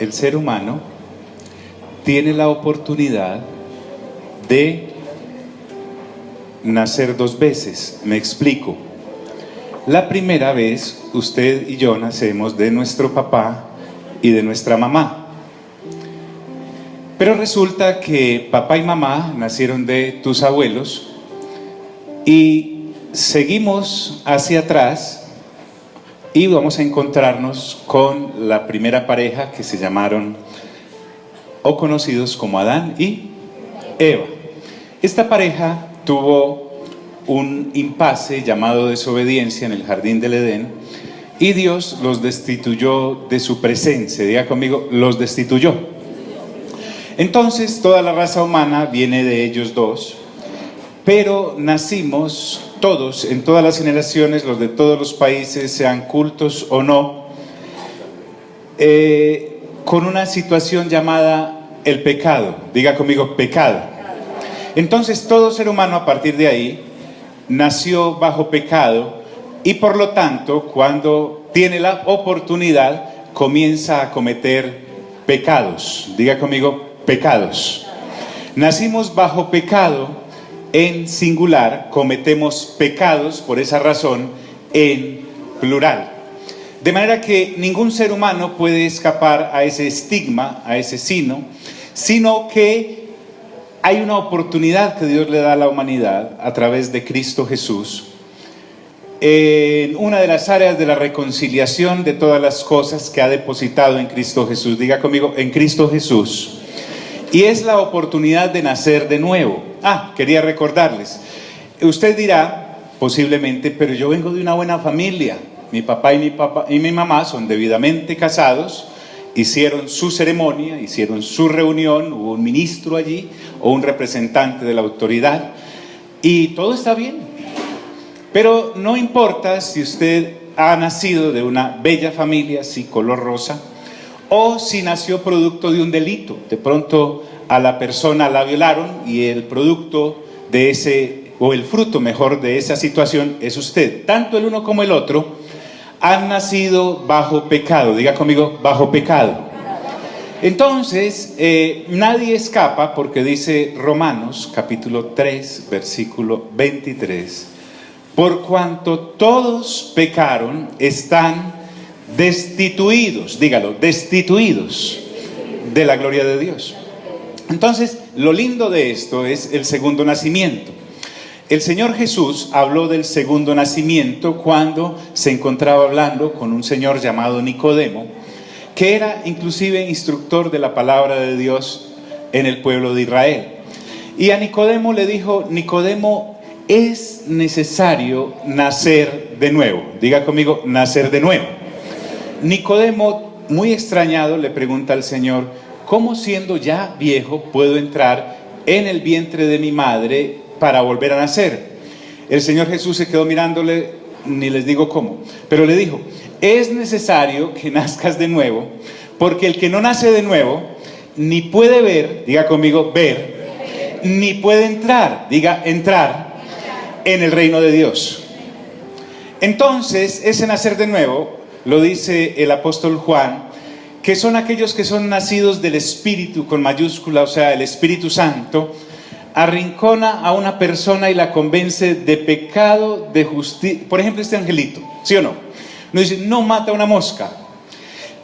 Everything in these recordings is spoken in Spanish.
el ser humano tiene la oportunidad de nacer dos veces. Me explico. La primera vez, usted y yo nacemos de nuestro papá y de nuestra mamá. Pero resulta que papá y mamá nacieron de tus abuelos y seguimos hacia atrás y vamos a encontrarnos con la primera pareja que se llamaron o conocidos como Adán y Eva. Esta pareja tuvo un impasse llamado desobediencia en el jardín del Edén y Dios los destituyó de su presencia. Diga conmigo, los destituyó. Entonces toda la raza humana viene de ellos dos, pero nacimos todos, en todas las generaciones, los de todos los países, sean cultos o no, con una situación llamada el pecado. Diga conmigo, pecado. Entonces todo ser humano a partir de ahí nació bajo pecado y por lo tanto cuando tiene la oportunidad comienza a cometer pecados. Diga conmigo, pecados. Nacimos bajo pecado en singular, cometemos pecados por esa razón en plural. De manera que ningún ser humano puede escapar a ese estigma, a ese sino que hay una oportunidad que Dios le da a la humanidad a través de Cristo Jesús en una de las áreas de la reconciliación de todas las cosas que ha depositado en Cristo Jesús. Diga conmigo, en Cristo Jesús. Y es la oportunidad de nacer de nuevo. Quería recordarles. Usted dirá, posiblemente, pero yo vengo de una buena familia. Mi papá y mi mamá son debidamente casados. Hicieron su ceremonia, hicieron su reunión, hubo un ministro allí o un representante de la autoridad y todo está bien. Pero no importa si usted ha nacido de una bella familia, sí, color rosa, o si nació producto de un delito. De pronto a la persona la violaron y el producto de ese, o el fruto mejor de esa situación es usted. Tanto el uno como el otro han nacido bajo pecado. Diga conmigo, bajo pecado. Entonces, nadie escapa porque dice Romanos capítulo 3, versículo 23. Por cuanto todos pecaron, están destituidos, dígalo, destituidos de la gloria de Dios. Entonces, lo lindo de esto es el segundo nacimiento. El Señor Jesús habló del segundo nacimiento cuando se encontraba hablando con un señor llamado Nicodemo, que era inclusive instructor de la palabra de Dios en el pueblo de Israel. Y a Nicodemo le dijo, Nicodemo, es necesario nacer de nuevo. Diga conmigo, nacer de nuevo. Nicodemo, muy extrañado, le pregunta al Señor, ¿cómo siendo ya viejo puedo entrar en el vientre de mi madre para volver a nacer? El Señor Jesús se quedó mirándole, ni les digo cómo, pero le dijo, es necesario que nazcas de nuevo, porque el que no nace de nuevo, ni puede ver, diga conmigo, ver, ni puede entrar, diga, entrar en el reino de Dios. Entonces, ese nacer de nuevo, lo dice el apóstol Juan, que son aquellos que son nacidos del Espíritu con mayúscula, o sea, el Espíritu Santo, arrincona a una persona y la convence de pecado, de justicia. Por ejemplo, este angelito, ¿sí o no? Nos dice, no mata una mosca.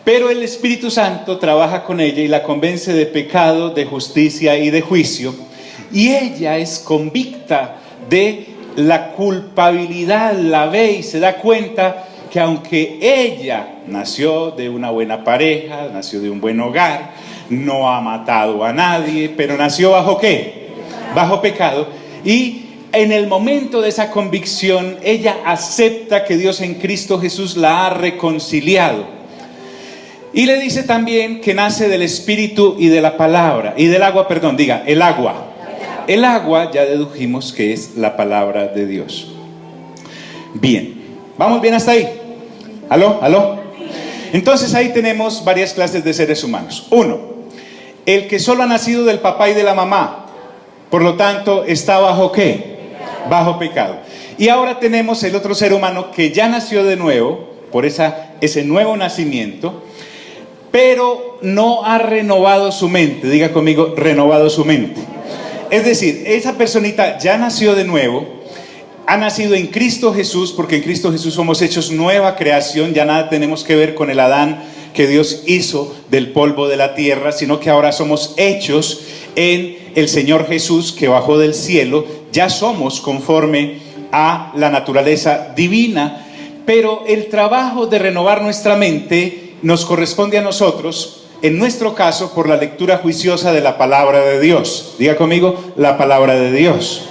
Pero el Espíritu Santo trabaja con ella y la convence de pecado, de justicia y de juicio. Y ella es convicta de la culpabilidad, la ve y se da cuenta que aunque ella nació de una buena pareja, nació de un buen hogar, no ha matado a nadie, pero nació ¿bajo qué? Bajo pecado. Y en el momento de esa convicción, ella acepta que Dios en Cristo Jesús la ha reconciliado. Y le dice también que nace del Espíritu y de la palabra, y del agua, perdón, diga, el agua. El agua ya dedujimos que es la palabra de Dios. Bien, ¿vamos bien hasta ahí? ¿Aló? ¿Aló? Entonces ahí tenemos varias clases de seres humanos. Uno, el que solo ha nacido del papá y de la mamá, por lo tanto está bajo ¿qué? Bajo pecado. Y ahora tenemos el otro ser humano que ya nació de nuevo, por ese nuevo nacimiento, pero no ha renovado su mente. Diga conmigo, renovado su mente. Es decir, esa personita ya nació de nuevo, ha nacido en Cristo Jesús, porque en Cristo Jesús somos hechos nueva creación, ya nada tenemos que ver con el Adán que Dios hizo del polvo de la tierra, sino que ahora somos hechos en el Señor Jesús que bajó del cielo, ya somos conforme a la naturaleza divina, pero el trabajo de renovar nuestra mente nos corresponde a nosotros, en nuestro caso, por la lectura juiciosa de la palabra de Dios. Diga conmigo, la palabra de Dios.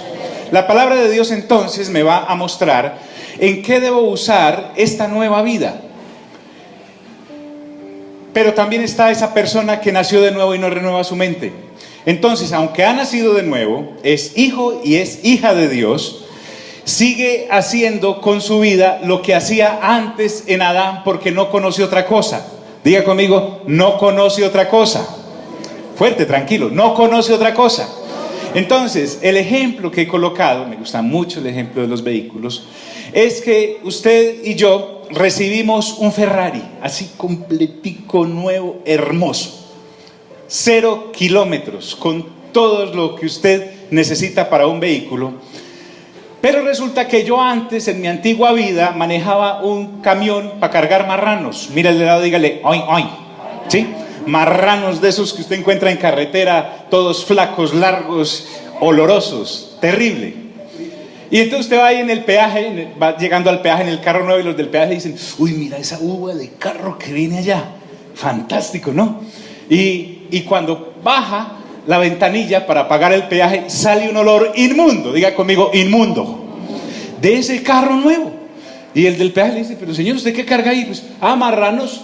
La palabra de Dios entonces me va a mostrar en qué debo usar esta nueva vida. Pero también está esa persona que nació de nuevo y no renueva su mente. Entonces, aunque ha nacido de nuevo, es hijo y es hija de Dios, sigue haciendo con su vida lo que hacía antes en Adán, porque no conoce otra cosa. Diga conmigo, no conoce otra cosa. Fuerte, tranquilo, no conoce otra cosa. Entonces, el ejemplo que he colocado, me gusta mucho el ejemplo de los vehículos, es que usted y yo recibimos un Ferrari, así completico, nuevo, hermoso. 0 kilómetros, con todo lo que usted necesita para un vehículo. Pero resulta que yo antes, en mi antigua vida, manejaba un camión para cargar marranos. Mira el de lado, dígale, oy, oy, ¿sí? Marranos de esos que usted encuentra en carretera, todos flacos, largos, olorosos, terrible. Y entonces usted va ahí en el peaje, va llegando al peaje en el carro nuevo y los del peaje dicen, uy, mira esa uva de carro que viene allá, fantástico, ¿no? Y cuando baja la ventanilla para pagar el peaje, sale un olor inmundo, diga conmigo, inmundo, de ese carro nuevo. Y el del peaje le dice, pero señor, ¿usted qué carga ahí? Pues, marranos.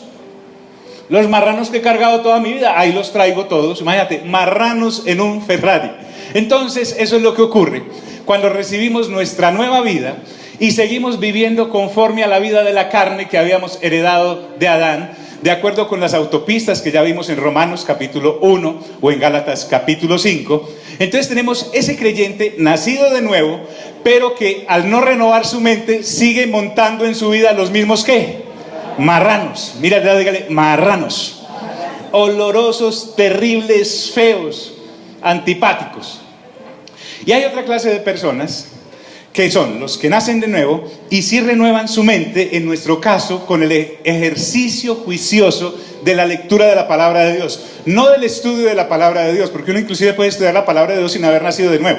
Los marranos que he cargado toda mi vida, ahí los traigo todos. Imagínate, marranos en un Ferrari. Entonces, eso es lo que ocurre cuando recibimos nuestra nueva vida y seguimos viviendo conforme a la vida de la carne que habíamos heredado de Adán, de acuerdo con las autopistas que ya vimos en Romanos capítulo 1 o en Gálatas capítulo 5. Entonces tenemos ese creyente nacido de nuevo, pero que al no renovar su mente sigue montando en su vida los mismos ¿qué? Marranos. Mira, dígale, marranos. Olorosos, terribles, feos, antipáticos. Y hay otra clase de personas que son los que nacen de nuevo y sí renuevan su mente, en nuestro caso, con el ejercicio juicioso de la lectura de la palabra de Dios. No del estudio de la palabra de Dios, porque uno inclusive puede estudiar la palabra de Dios sin haber nacido de nuevo.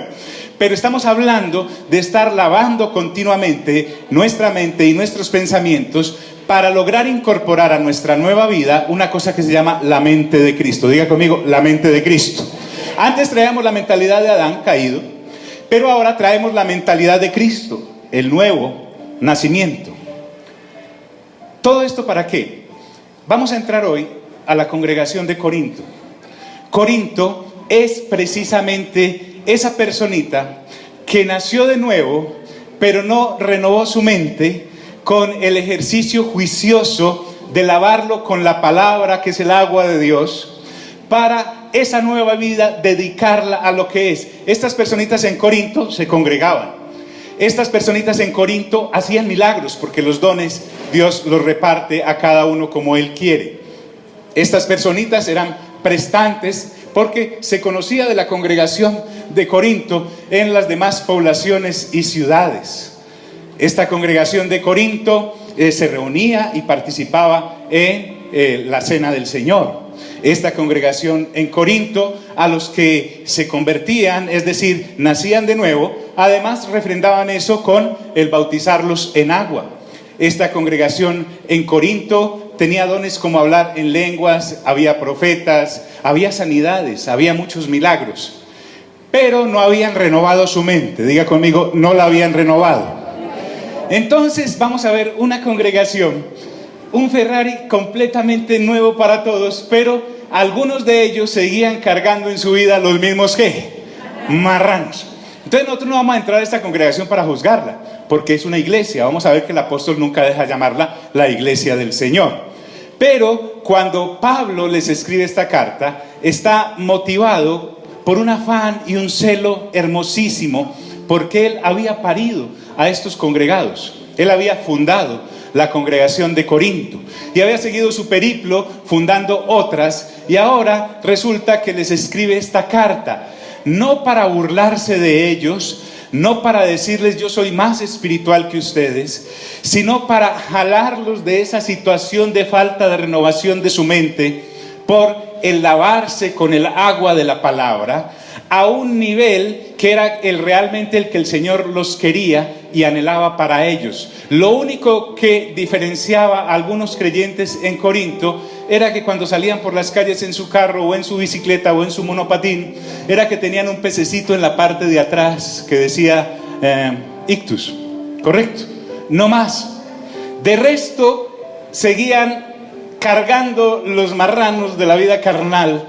Pero estamos hablando de estar lavando continuamente nuestra mente y nuestros pensamientos para lograr incorporar a nuestra nueva vida una cosa que se llama la mente de Cristo. Diga conmigo, la mente de Cristo. Antes traíamos la mentalidad de Adán caído, pero ahora traemos la mentalidad de Cristo, el nuevo nacimiento. ¿Todo esto para qué? Vamos a entrar hoy a la congregación de Corinto. Corinto es precisamente esa personita que nació de nuevo, pero no renovó su mente con el ejercicio juicioso de lavarlo con la palabra, que es el agua de Dios, para esa nueva vida dedicarla a lo que es. Estas personitas en Corinto se congregaban. Estas personitas en Corinto hacían milagros, porque los dones Dios los reparte a cada uno como Él quiere. Estas personitas eran prestantes, porque se conocía de la congregación de Corinto en las demás poblaciones y ciudades. Esta congregación de Corinto se reunía y participaba en la cena del Señor. Esta congregación en Corinto, a los que se convertían, es decir, nacían de nuevo, además refrendaban eso con el bautizarlos en agua. Esta congregación en Corinto tenía dones como hablar en lenguas, había profetas, había sanidades, había muchos milagros, pero no habían renovado su mente. Diga conmigo, no la habían renovado. Entonces vamos a ver una congregación, un Ferrari completamente nuevo para todos, pero algunos de ellos seguían cargando en su vida los mismos ¿qué? Marranos. Entonces nosotros no vamos a entrar a esta congregación para juzgarla, porque es una iglesia. Vamos a ver que el apóstol nunca deja llamarla la iglesia del Señor. Pero cuando Pablo les escribe esta carta, está motivado por un afán y un celo hermosísimo, porque él había parido a estos congregados. Él había fundado la congregación de Corinto y había seguido su periplo fundando otras, y ahora resulta que les escribe esta carta, no para burlarse de ellos, no para decirles yo soy más espiritual que ustedes, sino para jalarlos de esa situación de falta de renovación de su mente por el lavarse con el agua de la palabra a un nivel que era realmente el que el Señor los quería y anhelaba para ellos. Lo único que diferenciaba a algunos creyentes en Corinto era que cuando salían por las calles en su carro o en su bicicleta o en su monopatín, era que tenían un pececito en la parte de atrás que decía ictus, ¿correcto? No más. De resto, seguían cargando los marranos de la vida carnal.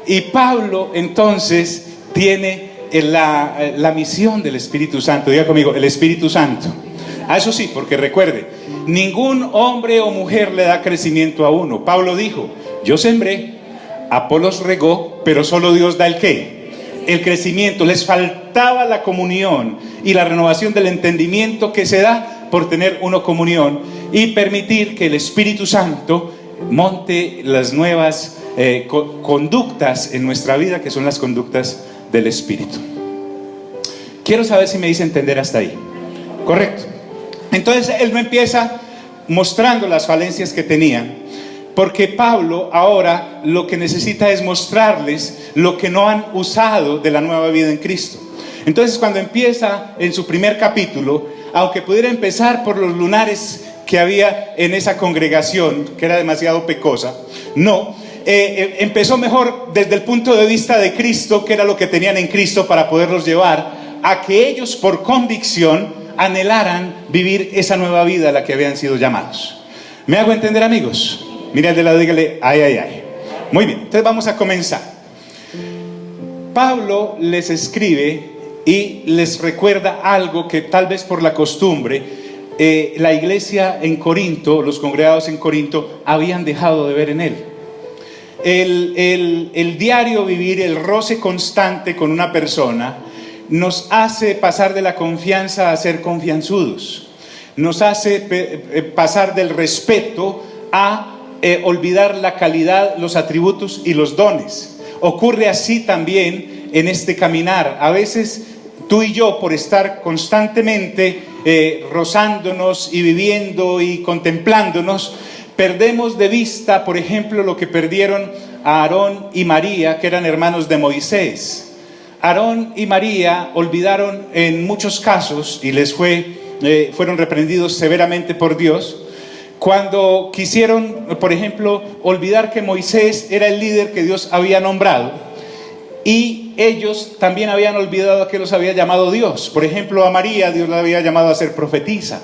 Y Pablo entonces tiene la misión del Espíritu Santo. Diga conmigo, el Espíritu Santo. Eso sí, porque recuerde, ningún hombre o mujer le da crecimiento a uno. Pablo dijo, yo sembré, Apolos regó, pero solo Dios da el ¿qué? El crecimiento. Les faltaba la comunión y la renovación del entendimiento que se da por tener una comunión y permitir que el Espíritu Santo monte las nuevas conductas en nuestra vida, que son las conductas del Espíritu. Quiero saber si me hice entender hasta ahí. Correcto. Entonces él no empieza mostrando las falencias que tenían, porque Pablo ahora lo que necesita es mostrarles lo que no han usado de la nueva vida en Cristo. Entonces cuando empieza en su primer capítulo, aunque pudiera empezar por los lunares que había en esa congregación, que era demasiado pecosa, no, empezó mejor desde el punto de vista de Cristo, que era lo que tenían en Cristo para poderlos llevar a que ellos por convicción anhelaran vivir esa nueva vida a la que habían sido llamados. ¿Me hago entender, amigos? Mira al de lado, dígale, ay, ay, ay. Muy bien, entonces vamos a comenzar. Pablo les escribe y les recuerda algo que tal vez por la costumbre la iglesia en Corinto, los congregados en Corinto, habían dejado de ver en él. El diario vivir, el roce constante con una persona, nos hace pasar de la confianza a ser confianzudos. Nos hace pasar del respeto a olvidar la calidad, los atributos y los dones. Ocurre así también en este caminar. A veces tú y yo, por estar constantemente rozándonos y viviendo y contemplándonos, perdemos de vista, por ejemplo, lo que perdieron a Aarón y María, que eran hermanos de Moisés. Aarón y María olvidaron en muchos casos y fueron reprendidos severamente por Dios cuando quisieron, por ejemplo, olvidar que Moisés era el líder que Dios había nombrado, y ellos también habían olvidado que los había llamado Dios. Por ejemplo, a María Dios la había llamado a ser profetisa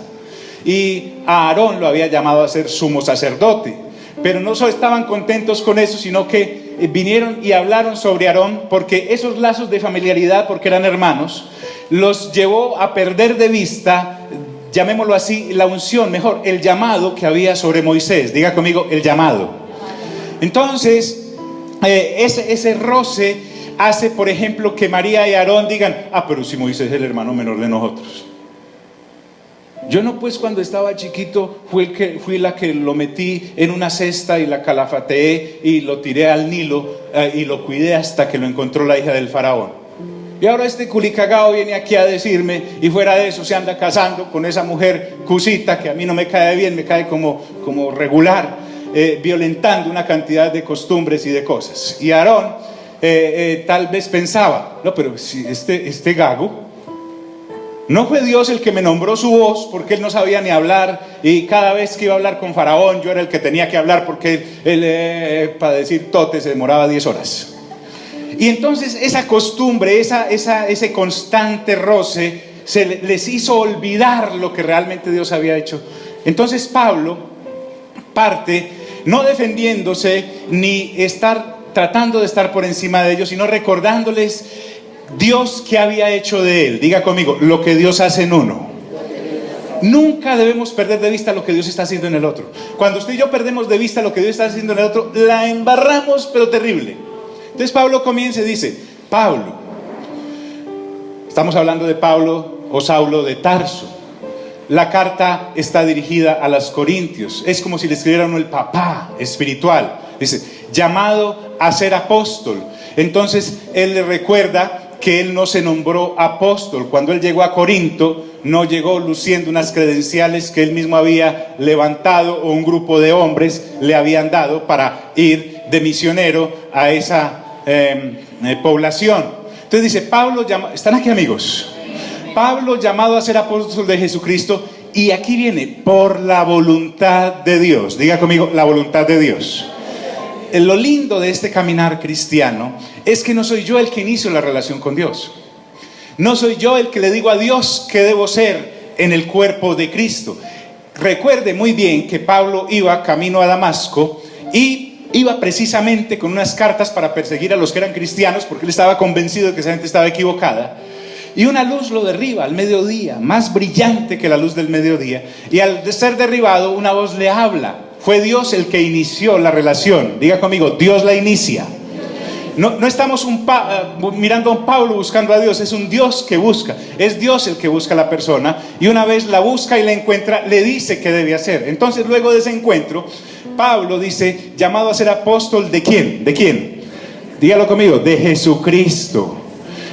y a Aarón lo había llamado a ser sumo sacerdote. Pero no solo estaban contentos con eso, sino que vinieron y hablaron sobre Aarón, porque esos lazos de familiaridad, porque eran hermanos, los llevó a perder de vista, llamémoslo así, la unción, mejor, el llamado que había sobre Moisés. Diga conmigo, el llamado. Entonces, ese roce hace, por ejemplo, que María y Aarón digan, pero si Moisés es el hermano menor de nosotros. Yo no, pues cuando estaba chiquito fui la que lo metí en una cesta y la calafateé y lo tiré al Nilo y lo cuidé hasta que lo encontró la hija del faraón. Y ahora este culicagao viene aquí a decirme, y fuera de eso se anda casando con esa mujer cusita que a mí no me cae bien, me cae como regular, violentando una cantidad de costumbres y de cosas. Y Aarón tal vez pensaba, no, pero si este gago, ¿no fue Dios el que me nombró su voz? Porque él no sabía ni hablar, y cada vez que iba a hablar con Faraón yo era el que tenía que hablar, porque él para decir tote se demoraba 10 horas. Y entonces esa costumbre, ese constante roce les hizo olvidar lo que realmente Dios había hecho. Entonces Pablo parte no defendiéndose ni tratando de estar por encima de ellos, sino recordándoles Dios que había hecho de él. Diga conmigo, lo que Dios hace en uno. Nunca debemos perder de vista lo que Dios está haciendo en el otro. Cuando usted y yo perdemos de vista lo que Dios está haciendo en el otro, la embarramos, pero terrible. Entonces Pablo comienza y dice, Pablo, estamos hablando de Pablo o Saulo de Tarso, la carta está dirigida a los corintios. Es como si le escribiera uno el papá espiritual. Dice, llamado a ser apóstol. Entonces él le recuerda que él no se nombró apóstol. Cuando él llegó a Corinto, no llegó luciendo unas credenciales que él mismo había levantado o un grupo de hombres le habían dado para ir de misionero a esa población. Entonces dice, Pablo, ¿están aquí, amigos? Pablo, llamado a ser apóstol de Jesucristo, y aquí viene, por la voluntad de Dios. Diga conmigo, la voluntad de Dios. Lo lindo de este caminar cristiano es que no soy yo el que inicio la relación con Dios. No soy yo el que le digo a Dios qué debo ser en el cuerpo de Cristo. Recuerde muy bien que Pablo iba camino a Damasco y iba precisamente con unas cartas para perseguir a los que eran cristianos, porque él estaba convencido de que esa gente estaba equivocada. Y una luz lo derriba al mediodía, más brillante que la luz del mediodía. Y al ser derribado, una voz le habla. Fue Dios el que inició la relación. Diga conmigo, Dios la inicia. No estamos mirando a un Pablo buscando a Dios, es un Dios que busca. Es Dios el que busca a la persona, y una vez la busca y la encuentra, le dice qué debe hacer. Entonces, luego de ese encuentro, Pablo dice, llamado a ser apóstol ¿de quién? ¿De quién? Dígalo conmigo, de Jesucristo.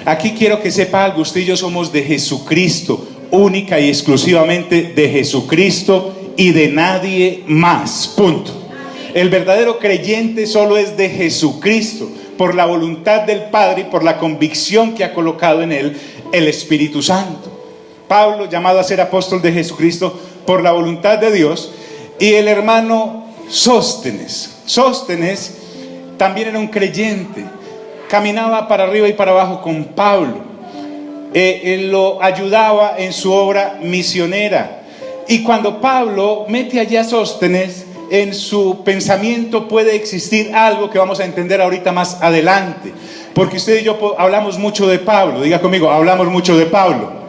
Aquí quiero que sepa algo, usted y yo somos de Jesucristo, única y exclusivamente de Jesucristo y de nadie más, punto. El verdadero creyente solo es de Jesucristo, por la voluntad del Padre y por la convicción que ha colocado en él el Espíritu Santo. Pablo, llamado a ser apóstol de Jesucristo por la voluntad de Dios. Y el hermano Sóstenes también era un creyente, caminaba para arriba y para abajo con Pablo, él lo ayudaba en su obra misionera. Y cuando Pablo mete allá a Sóstenes, en su pensamiento puede existir algo que vamos a entender ahorita más adelante, porque usted y yo hablamos mucho de Pablo. Diga conmigo, hablamos mucho de Pablo.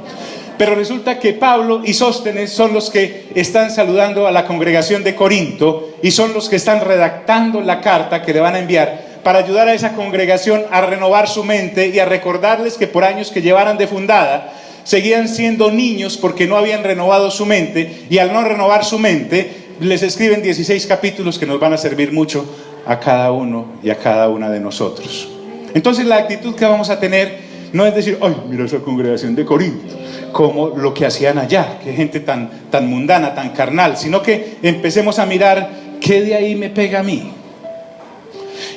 Pero resulta que Pablo y Sóstenes son los que están saludando a la congregación de Corinto y son los que están redactando la carta que le van a enviar para ayudar a esa congregación a renovar su mente y a recordarles que por años que llevaran de fundada seguían siendo niños porque no habían renovado su mente, y al no renovar su mente les escriben 16 capítulos que nos van a servir mucho a cada uno y a cada una de nosotros. Entonces la actitud que vamos a tener no es decir, ay, mira esa congregación de Corinto, como lo que hacían allá, qué gente tan mundana, tan carnal, sino que empecemos a mirar qué de ahí me pega a mí.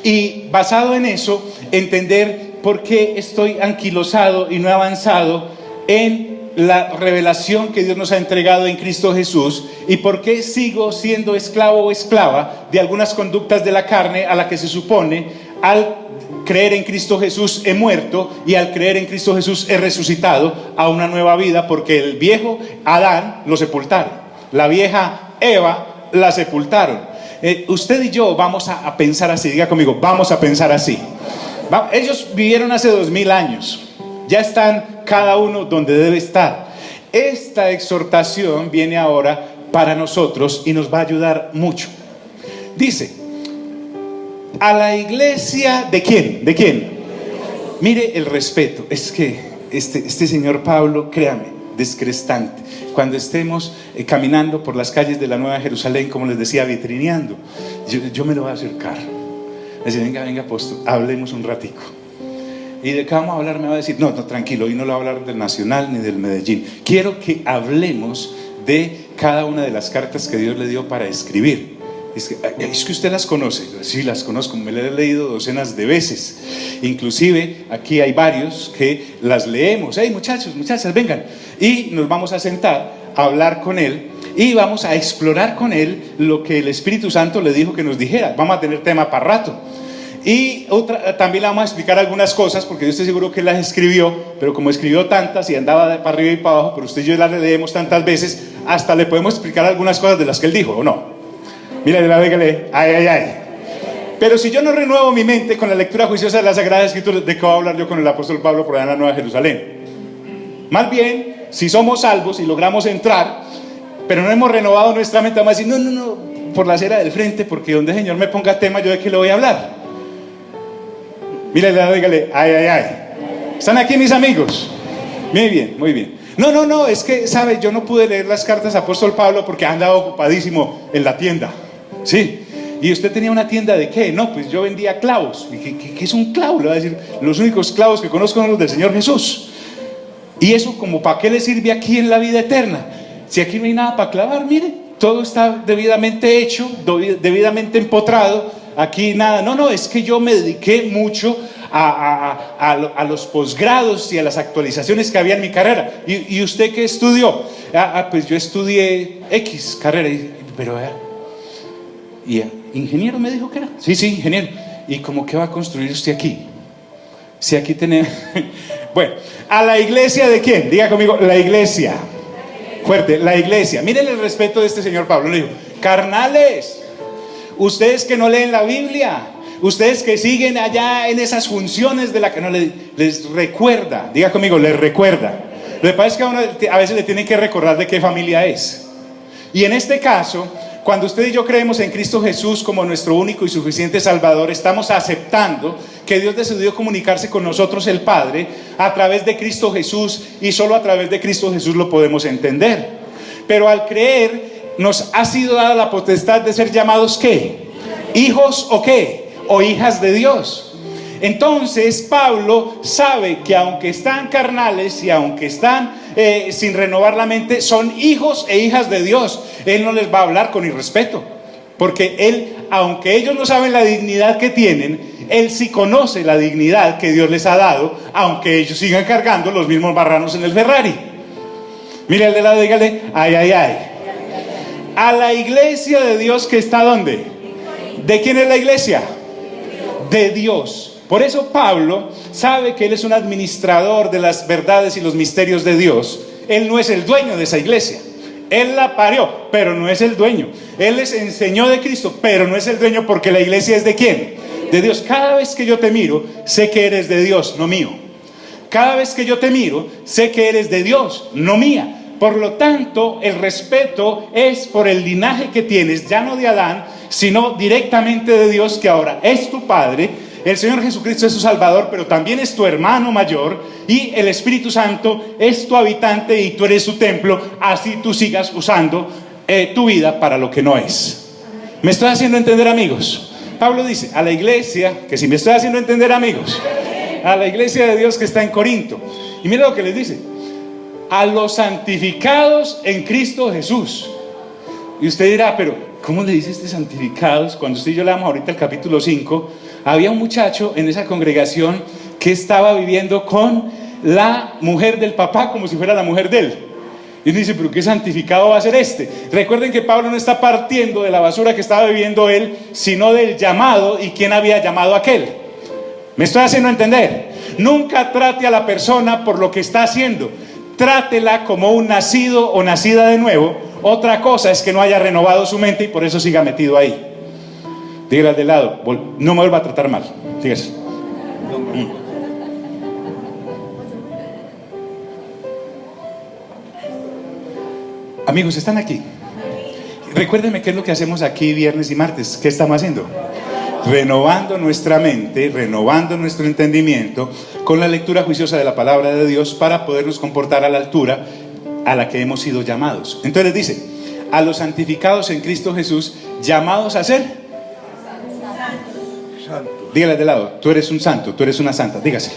Y basado en eso, entender por qué estoy anquilosado y no he avanzado en la revelación que Dios nos ha entregado en Cristo Jesús, y por qué sigo siendo esclavo o esclava de algunas conductas de la carne a la que se supone al creer en Cristo Jesús he muerto, y al creer en Cristo Jesús he resucitado a una nueva vida, porque el viejo Adán lo sepultaron, la vieja Eva la sepultaron. Usted y yo vamos a pensar así. Diga conmigo, vamos a pensar así. Ellos vivieron hace 2000 años, ya están cada uno donde debe estar. Esta exhortación viene ahora para nosotros y nos va a ayudar mucho. Dice, a la iglesia, ¿de quién? ¿De quién? Mire el respeto. Es que este señor Pablo, créame, descrestante. Cuando estemos caminando por las calles de la Nueva Jerusalén, como les decía, vitrineando, yo me lo voy a acercar. Decir, venga apóstol, hablemos un ratico. ¿Y de qué vamos a hablar? Me va a decir, no, tranquilo, hoy no le voy a hablar del Nacional ni del Medellín. Quiero que hablemos de cada una de las cartas que Dios le dio para escribir. Es que usted las conoce. Sí, las conozco, me las he leído docenas de veces. Inclusive aquí hay varios que las leemos. Hey, muchachos, muchachas, vengan. Y nos vamos a sentar a hablar con él y vamos a explorar con él lo que el Espíritu Santo le dijo que nos dijera. Vamos a tener tema para rato. Y también le vamos a explicar algunas cosas, porque yo estoy seguro que él las escribió, pero como escribió tantas y andaba para arriba y para abajo, pero usted y yo las leemos tantas veces, hasta le podemos explicar algunas cosas de las que él dijo, ¿o no? Dígale, ay. Pero si yo no renuevo mi mente con la lectura juiciosa de las Sagradas Escrituras, ¿de qué voy a hablar yo con el apóstol Pablo por allá en la Nueva Jerusalén? Más bien, si somos salvos y logramos entrar, pero no hemos renovado nuestra mente, vamos a decir, no, por la acera del frente, porque donde el Señor me ponga tema, ¿yo de qué le voy a hablar? Dígale, ay. ¿Están aquí mis amigos? Muy bien. No, es que, ¿sabe? Yo no pude leer las cartas de apóstol Pablo porque andaba ocupadísimo en la tienda. Sí. ¿Y usted tenía una tienda de qué? No, pues yo vendía clavos. ¿Qué es un clavo? Le va a decir, los únicos clavos que conozco son los del Señor Jesús. ¿Y eso como para qué le sirve aquí en la vida eterna? Si aquí no hay nada para clavar, mire, todo está debidamente hecho, debidamente empotrado. Aquí nada. No, es que yo me dediqué mucho a los posgrados y a las actualizaciones que había en mi carrera. ¿Y usted qué estudió? Pues yo estudié X carrera. Pero ingeniero me dijo que era. Sí, ingeniero. ¿Y cómo que va a construir usted aquí? Si aquí tenemos... Bueno, ¿a la iglesia de quién? Diga conmigo, la iglesia. Fuerte, la iglesia. Miren el respeto de este señor Pablo. Le dijo, carnales, ustedes que no leen la Biblia, ustedes que siguen allá en esas funciones de la que no les recuerda. Diga conmigo, les recuerda. Lo que pasa es que a uno a veces le tienen que recordar de qué familia es. Y en este caso, cuando usted y yo creemos en Cristo Jesús como nuestro único y suficiente Salvador, estamos aceptando que Dios decidió comunicarse con nosotros el Padre a través de Cristo Jesús, y solo a través de Cristo Jesús lo podemos entender. Pero al creer, nos ha sido dada la potestad de ser llamados ¿qué? ¿Hijos o qué? O hijas de Dios. Entonces Pablo sabe que aunque están carnales y aunque están sin renovar la mente, son hijos e hijas de Dios. Él no les va a hablar con irrespeto, porque él, aunque ellos no saben la dignidad que tienen, él sí conoce la dignidad que Dios les ha dado, aunque ellos sigan cargando los mismos marranos en el Ferrari. Mire al de lado, dígale, ay. A la iglesia de Dios que está ¿dónde? ¿De quién es la iglesia? De Dios. Por eso Pablo sabe que él es un administrador de las verdades y los misterios de Dios. Él no es el dueño de esa iglesia. Él la parió, pero no es el dueño. Él les enseñó de Cristo, pero no es el dueño, porque la iglesia es ¿de quién? De Dios. Cada vez que yo te miro, sé que eres de Dios, no mío. Cada vez que yo te miro, sé que eres de Dios, no mía. Por lo tanto, el respeto es por el linaje que tienes, ya no de Adán, sino directamente de Dios, que ahora es tu Padre. El Señor Jesucristo es tu Salvador, pero también es tu hermano mayor, y el Espíritu Santo es tu habitante y tú eres su templo. Así tú sigas usando tu vida para lo que no es. ¿Me estoy haciendo entender, amigos? Pablo dice a la iglesia, que si me estoy haciendo entender, amigos, a la iglesia de Dios que está en Corinto, y mira lo que les dice: a los santificados en Cristo Jesús. Y usted dirá, pero ¿cómo le dice este santificados? Cuando usted y yo leamos ahorita el capítulo 5, había un muchacho en esa congregación que estaba viviendo con la mujer del papá como si fuera la mujer de él. Y uno dice, pero ¿qué santificado va a ser este? Recuerden que Pablo no está partiendo de la basura que estaba viviendo él, sino del llamado y quién había llamado a aquel. ¿Me estoy haciendo entender? Nunca trate a la persona por lo que está haciendo. Trátela como un nacido o nacida de nuevo. Otra cosa es que no haya renovado su mente y por eso siga metido ahí. Dígale al de lado, no me vuelva a tratar mal. Dígase. Amigos, ¿están aquí? Recuérdenme qué es lo que hacemos aquí viernes y martes. ¿Qué estamos haciendo? Renovando nuestra mente, renovando nuestro entendimiento con la lectura juiciosa de la palabra de Dios, para podernos comportar a la altura a la que hemos sido llamados. Entonces dice, a los santificados en Cristo Jesús, llamados a ser santos. Dígale de lado, tú eres un santo, tú eres una santa, dígase.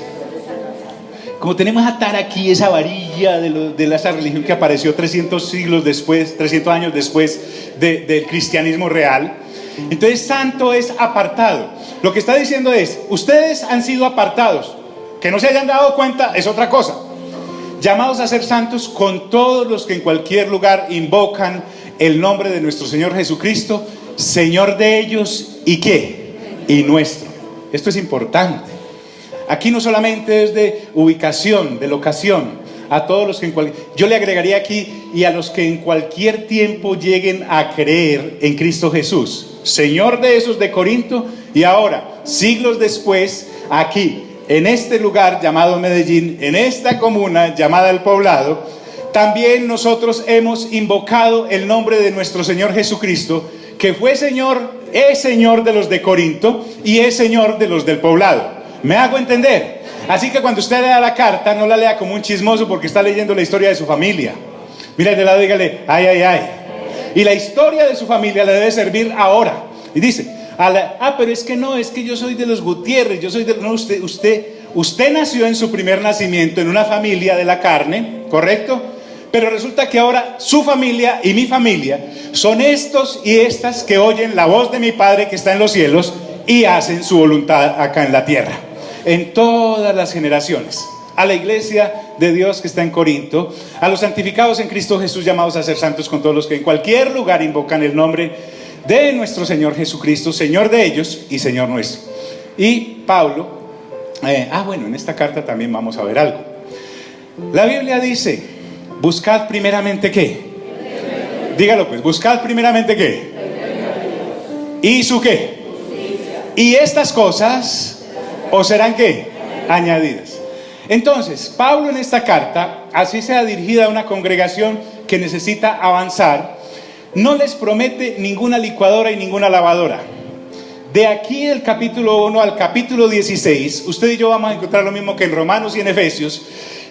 Como tenemos a atar aquí esa varilla de esa religión que apareció 300 años después del cristianismo real. Entonces santo es apartado. Lo que está diciendo es, ustedes han sido apartados. Que no se hayan dado cuenta es otra cosa. Llamados a ser santos con todos los que en cualquier lugar invocan el nombre de nuestro Señor Jesucristo, Señor de ellos y ¿qué? Y nuestro. Esto es importante. Aquí no solamente es de ubicación, de locación. A todos los que yo le agregaría aquí, y a los que en cualquier tiempo lleguen a creer en Cristo Jesús, Señor de esos de Corinto, y ahora, siglos después, aquí, en este lugar llamado Medellín, en esta comuna llamada El Poblado, también nosotros hemos invocado el nombre de nuestro Señor Jesucristo, que fue Señor, es Señor de los de Corinto y es Señor de los del Poblado. ¿Me hago entender? Así que cuando usted lea la carta, no la lea como un chismoso porque está leyendo la historia de su familia. Mira de lado, dígale, ay, ay, ay. Y la historia de su familia le debe servir ahora. Y dice, pero es que no, es que yo soy de los Gutiérrez, yo soy de... No, usted nació en su primer nacimiento en una familia de la carne, ¿correcto? Pero resulta que ahora su familia y mi familia son estos y estas que oyen la voz de mi Padre que está en los cielos y hacen su voluntad acá en la tierra, en todas las generaciones. A la iglesia de Dios que está en Corinto, a los santificados en Cristo Jesús, llamados a ser santos, con todos los que en cualquier lugar invocan el nombre de nuestro Señor Jesucristo, Señor de ellos y Señor nuestro. Y Pablo, en esta carta también vamos a ver algo. La Biblia dice, buscad primeramente ¿qué? Dígalo pues, buscad primeramente ¿qué? ¿Y su qué? Y estas cosas os serán ¿qué? Añadidas. Entonces, Pablo en esta carta, así sea dirigida a una congregación que necesita avanzar, no les promete ninguna licuadora y ninguna lavadora. De aquí del capítulo 1 al capítulo 16, usted y yo vamos a encontrar lo mismo que en Romanos y en Efesios.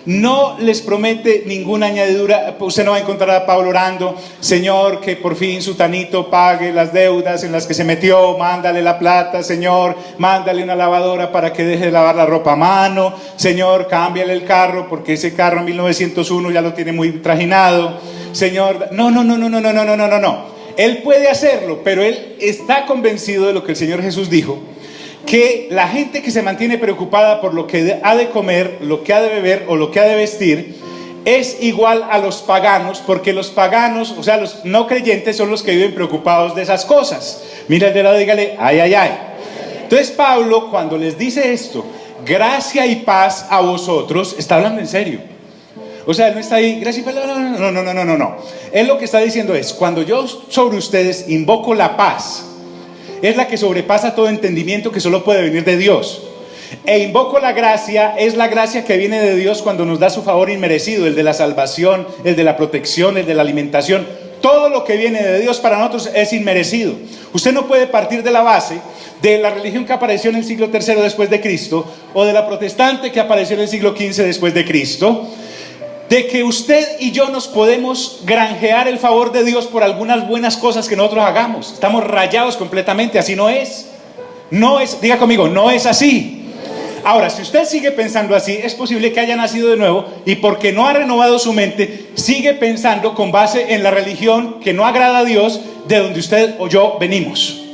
No les promete ninguna añadidura. Usted no va a encontrar a Pablo orando, Señor, que por fin sutanito pague las deudas en las que se metió, mándale la plata, Señor, mándale una lavadora para que deje de lavar la ropa a mano, Señor, cámbiale el carro porque ese carro en 1901 ya lo tiene muy trajinado, Señor. No. Él puede hacerlo, pero él está convencido de lo que el Señor Jesús dijo, que la gente que se mantiene preocupada por lo que ha de comer, lo que ha de beber o lo que ha de vestir, es igual a los paganos, porque los paganos, o sea, los no creyentes son los que viven preocupados de esas cosas. Mira el de lado, dígale, ay, ay, ay. Entonces Pablo, cuando les dice esto, gracia y paz a vosotros, está hablando en serio. O sea, no está ahí, gracia y paz, no. Él lo que está diciendo es, cuando yo sobre ustedes invoco la paz, es la que sobrepasa todo entendimiento que solo puede venir de Dios. E invoco la gracia, es la gracia que viene de Dios cuando nos da su favor inmerecido, el de la salvación, el de la protección, el de la alimentación. Todo lo que viene de Dios para nosotros es inmerecido. Usted no puede partir de la base de la religión que apareció en el siglo III después de Cristo, o de la protestante que apareció en el siglo XV después de Cristo, de que usted y yo nos podemos granjear el favor de Dios por algunas buenas cosas que nosotros hagamos. Estamos rayados completamente, así no es. No es, diga conmigo, no es así. Ahora, si usted sigue pensando así, es posible que haya nacido de nuevo y porque no ha renovado su mente, sigue pensando con base en la religión que no agrada a Dios, de donde usted o yo venimos.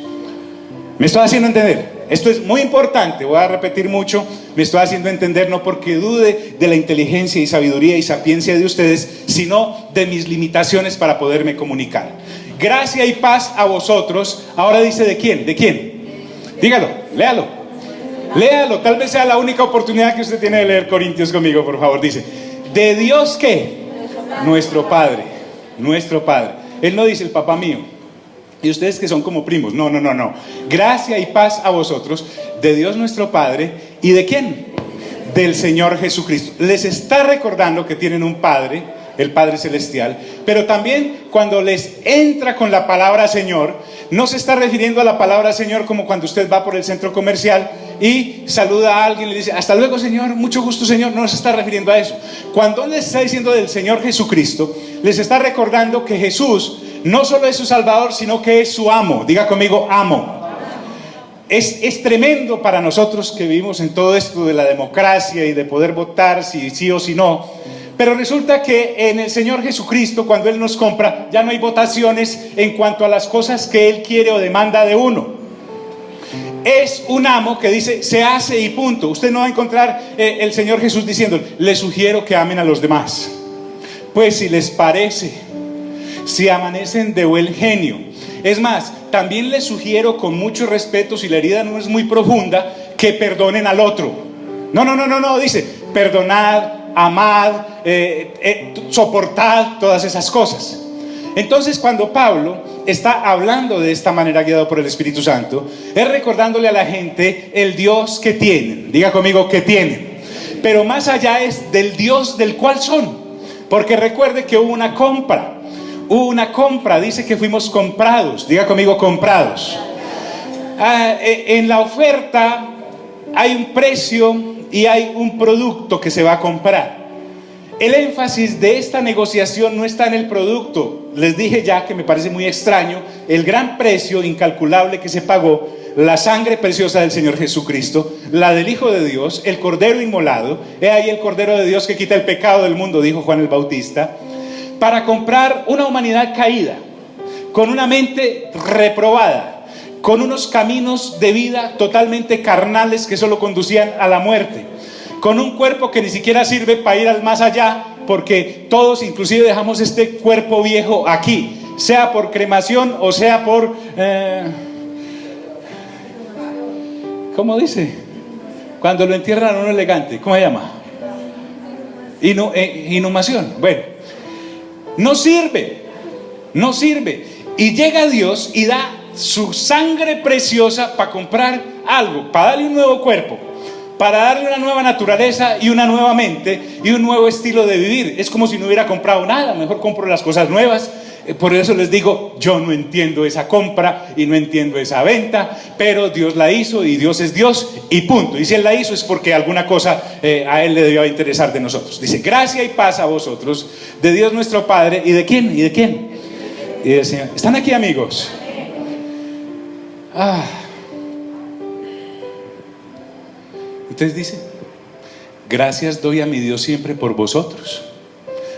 ¿Me estoy haciendo entender? Esto es muy importante, voy a repetir mucho. Me estoy haciendo entender no porque dude de la inteligencia y sabiduría y sapiencia de ustedes, sino de mis limitaciones para poderme comunicar. Gracia y paz a vosotros. Ahora dice ¿de quién? ¿De quién? Dígalo, léalo, tal vez sea la única oportunidad que usted tiene de leer Corintios conmigo, por favor. Dice, ¿de Dios qué? Nuestro Padre. Él no dice el papá mío. Y ustedes que son como primos, no. Gracia y paz a vosotros, de Dios nuestro Padre, ¿y de quién? Del Señor Jesucristo. Les está recordando que tienen un Padre, el Padre Celestial, pero también cuando les entra con la palabra Señor, no se está refiriendo a la palabra Señor como cuando usted va por el centro comercial y saluda a alguien y le dice, hasta luego Señor, mucho gusto Señor. No se está refiriendo a eso. Cuando les está diciendo del Señor Jesucristo, les está recordando que Jesús no solo es su Salvador, sino que es su amo. Diga conmigo, amo. Es tremendo para nosotros que vivimos en todo esto de la democracia y de poder votar si sí o si no. Pero resulta que en el Señor Jesucristo, cuando Él nos compra, ya no hay votaciones en cuanto a las cosas que Él quiere o demanda de uno. Es un amo que dice, se hace y punto. Usted no va a encontrar el Señor Jesús diciendo, les sugiero que amen a los demás. Pues si les parece, si amanecen de buen genio. Es más, también les sugiero con mucho respeto, si la herida no es muy profunda, que perdonen al otro. No, dice, perdonad, amad, soportad, todas esas cosas. Entonces, cuando Pablo está hablando de esta manera, guiado por el Espíritu Santo, es recordándole a la gente el Dios que tienen. Diga conmigo, que tienen. Pero más allá es del Dios del cual son. Porque recuerde que hubo una compra. Dice que fuimos comprados. Diga conmigo, comprados. En la oferta hay un precio y hay un producto que se va a comprar. El énfasis de esta negociación no está en el producto. Les dije ya que me parece muy extraño el gran precio incalculable que se pagó, la sangre preciosa del Señor Jesucristo, la del Hijo de Dios, el Cordero inmolado. He ahí el Cordero de Dios que quita el pecado del mundo, dijo Juan el Bautista, para comprar una humanidad caída, con una mente reprobada, con unos caminos de vida totalmente carnales que solo conducían a la muerte, con un cuerpo que ni siquiera sirve para ir al más allá, porque todos inclusive dejamos este cuerpo viejo aquí, sea por cremación o sea por ¿cómo dice? Cuando lo entierran a uno elegante, ¿cómo se llama? Inhumación. Bueno, no sirve. Y llega Dios y da su sangre preciosa para comprar algo, para darle un nuevo cuerpo, para darle una nueva naturaleza y una nueva mente y un nuevo estilo de vivir. Es como si no hubiera comprado nada, mejor compro las cosas nuevas. Por eso les digo, yo no entiendo esa compra y no entiendo esa venta, pero Dios la hizo y Dios es Dios y punto. Y si Él la hizo es porque alguna cosa a Él le debió interesar de nosotros. Dice, gracia y paz a vosotros, de Dios nuestro Padre. ¿Y de quién? ¿Y de quién? Y del Señor. ¿Están aquí, amigos? Entonces dice, gracias doy a mi Dios siempre por vosotros.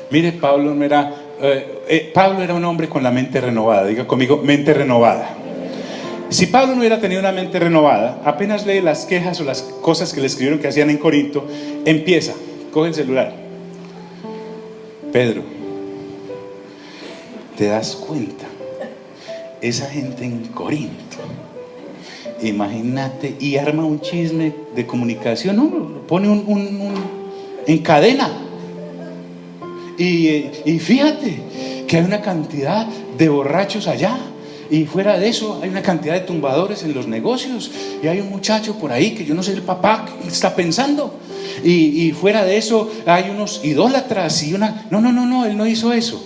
Mire, Pablo era un hombre con la mente renovada. Diga conmigo, mente renovada. Si Pablo no hubiera tenido una mente renovada, apenas lee las quejas o las cosas que le escribieron que hacían en Corinto, empieza, coge el celular. Pedro, ¿te das cuenta? Esa gente en Corinto, imagínate, y arma un chisme de comunicación, ¿no? Lo pone en cadena. Y fíjate que hay una cantidad de borrachos allá, y fuera de eso hay una cantidad de tumbadores en los negocios, y hay un muchacho por ahí que yo no sé el papá que está pensando, y fuera de eso hay unos idólatras y no, él no hizo eso.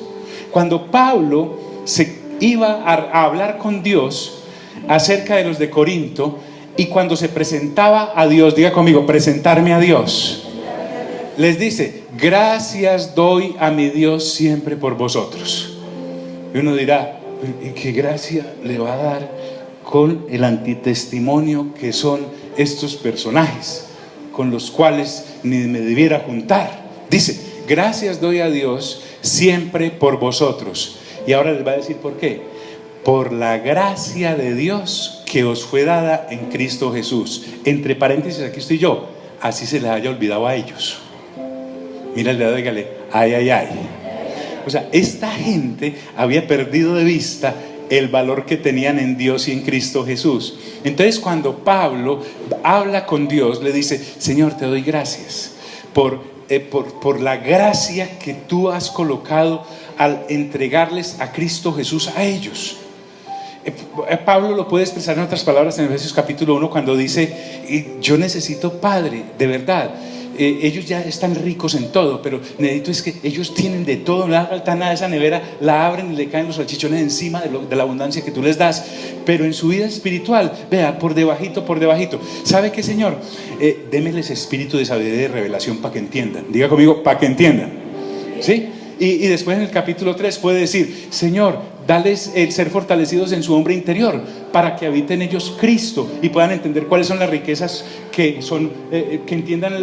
Cuando Pablo se iba a hablar con Dios acerca de los de Corinto, y cuando se presentaba a Dios, diga conmigo, presentarme a Dios, les dice, gracias doy a mi Dios siempre por vosotros. Y uno dirá, ¿y qué gracia le va a dar con el antitestimonio que son estos personajes con los cuales ni me debiera juntar? Dice, gracias doy a Dios siempre por vosotros. Y ahora les va a decir por qué. Por la gracia de Dios que os fue dada en Cristo Jesús. Entre paréntesis, aquí estoy yo. Así se les haya olvidado a ellos. Mírale, dígale, ay. O sea, esta gente había perdido de vista el valor que tenían en Dios y en Cristo Jesús. Entonces cuando Pablo habla con Dios, le dice, Señor, te doy gracias por la gracia que tú has colocado al entregarles a Cristo Jesús a ellos. Pablo lo puede expresar en otras palabras en Efesios capítulo 1 cuando dice, yo necesito, Padre, de verdad, ellos ya están ricos en todo, pero necesito es que ellos tienen de todo, no les falta nada. Esa nevera la abren y le caen los salchichones encima de la abundancia que tú les das, pero en su vida espiritual, vea, por debajito, ¿sabe qué, Señor? Démeles espíritu de sabiduría y de revelación para que entiendan. Diga conmigo, para que entiendan, ¿sí? Y después en el capítulo 3 puede decir, Señor, dales el ser fortalecidos en su hombre interior para que habiten ellos Cristo y puedan entender cuáles son las riquezas que entiendan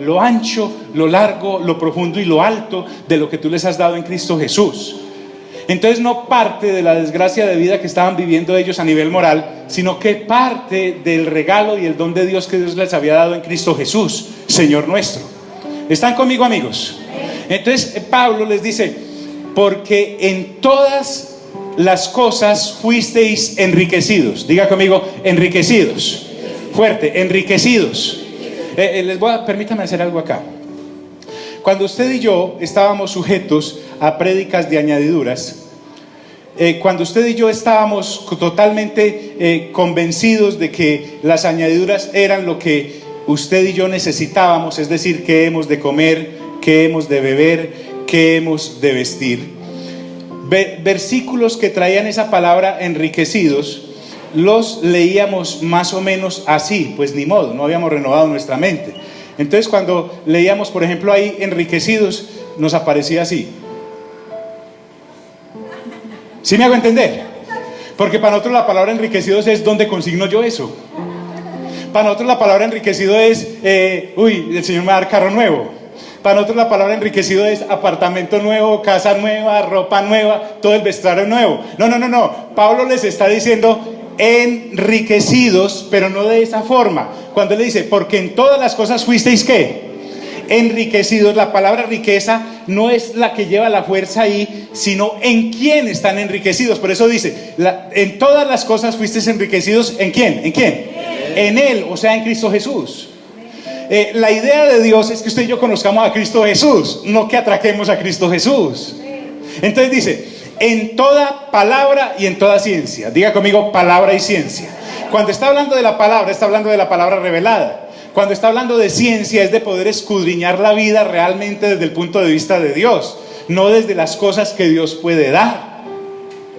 lo ancho, lo largo, lo profundo y lo alto de lo que tú les has dado en Cristo Jesús. Entonces no parte de la desgracia de vida que estaban viviendo ellos a nivel moral, sino que parte del regalo y el don de Dios que Dios les había dado en Cristo Jesús, Señor nuestro. ¿Están conmigo, amigos? Entonces Pablo les dice, porque en todas las cosas fuisteis enriquecidos. Diga conmigo, enriquecidos. Fuerte, enriquecidos. Permítame hacer algo acá. Cuando usted y yo estábamos sujetos a prédicas de añadiduras, cuando usted y yo estábamos totalmente convencidos de que las añadiduras eran lo que usted y yo necesitábamos, es decir, qué hemos de comer, qué hemos de beber, qué hemos de vestir. Versículos que traían esa palabra enriquecidos los leíamos más o menos así, pues ni modo, no habíamos renovado nuestra mente. Entonces cuando leíamos, por ejemplo, ahí enriquecidos, nos aparecía así. ¿Sí me hago entender? Porque para nosotros la palabra enriquecidos es ¿dónde consigno yo eso? Para nosotros la palabra enriquecido es, el Señor me va a dar carro nuevo. Para nosotros la palabra enriquecido es apartamento nuevo, casa nueva, ropa nueva, todo el vestuario nuevo. No. Pablo les está diciendo enriquecidos, pero no de esa forma. Cuando él le dice, porque en todas las cosas fuisteis, ¿qué? Enriquecidos. La palabra riqueza no es la que lleva la fuerza ahí, sino en quién están enriquecidos. Por eso dice, en todas las cosas fuisteis enriquecidos. ¿En quién? ¿En quién? En Él, o sea, en Cristo Jesús. La idea de Dios es que usted y yo conozcamos a Cristo Jesús, no que atraquemos a Cristo Jesús. Entonces dice, en toda palabra y en toda ciencia. Diga conmigo, palabra y ciencia. Cuando está hablando de la palabra, está hablando de la palabra revelada. Cuando está hablando de ciencia, es de poder escudriñar la vida realmente desde el punto de vista de Dios, no desde las cosas que Dios puede dar.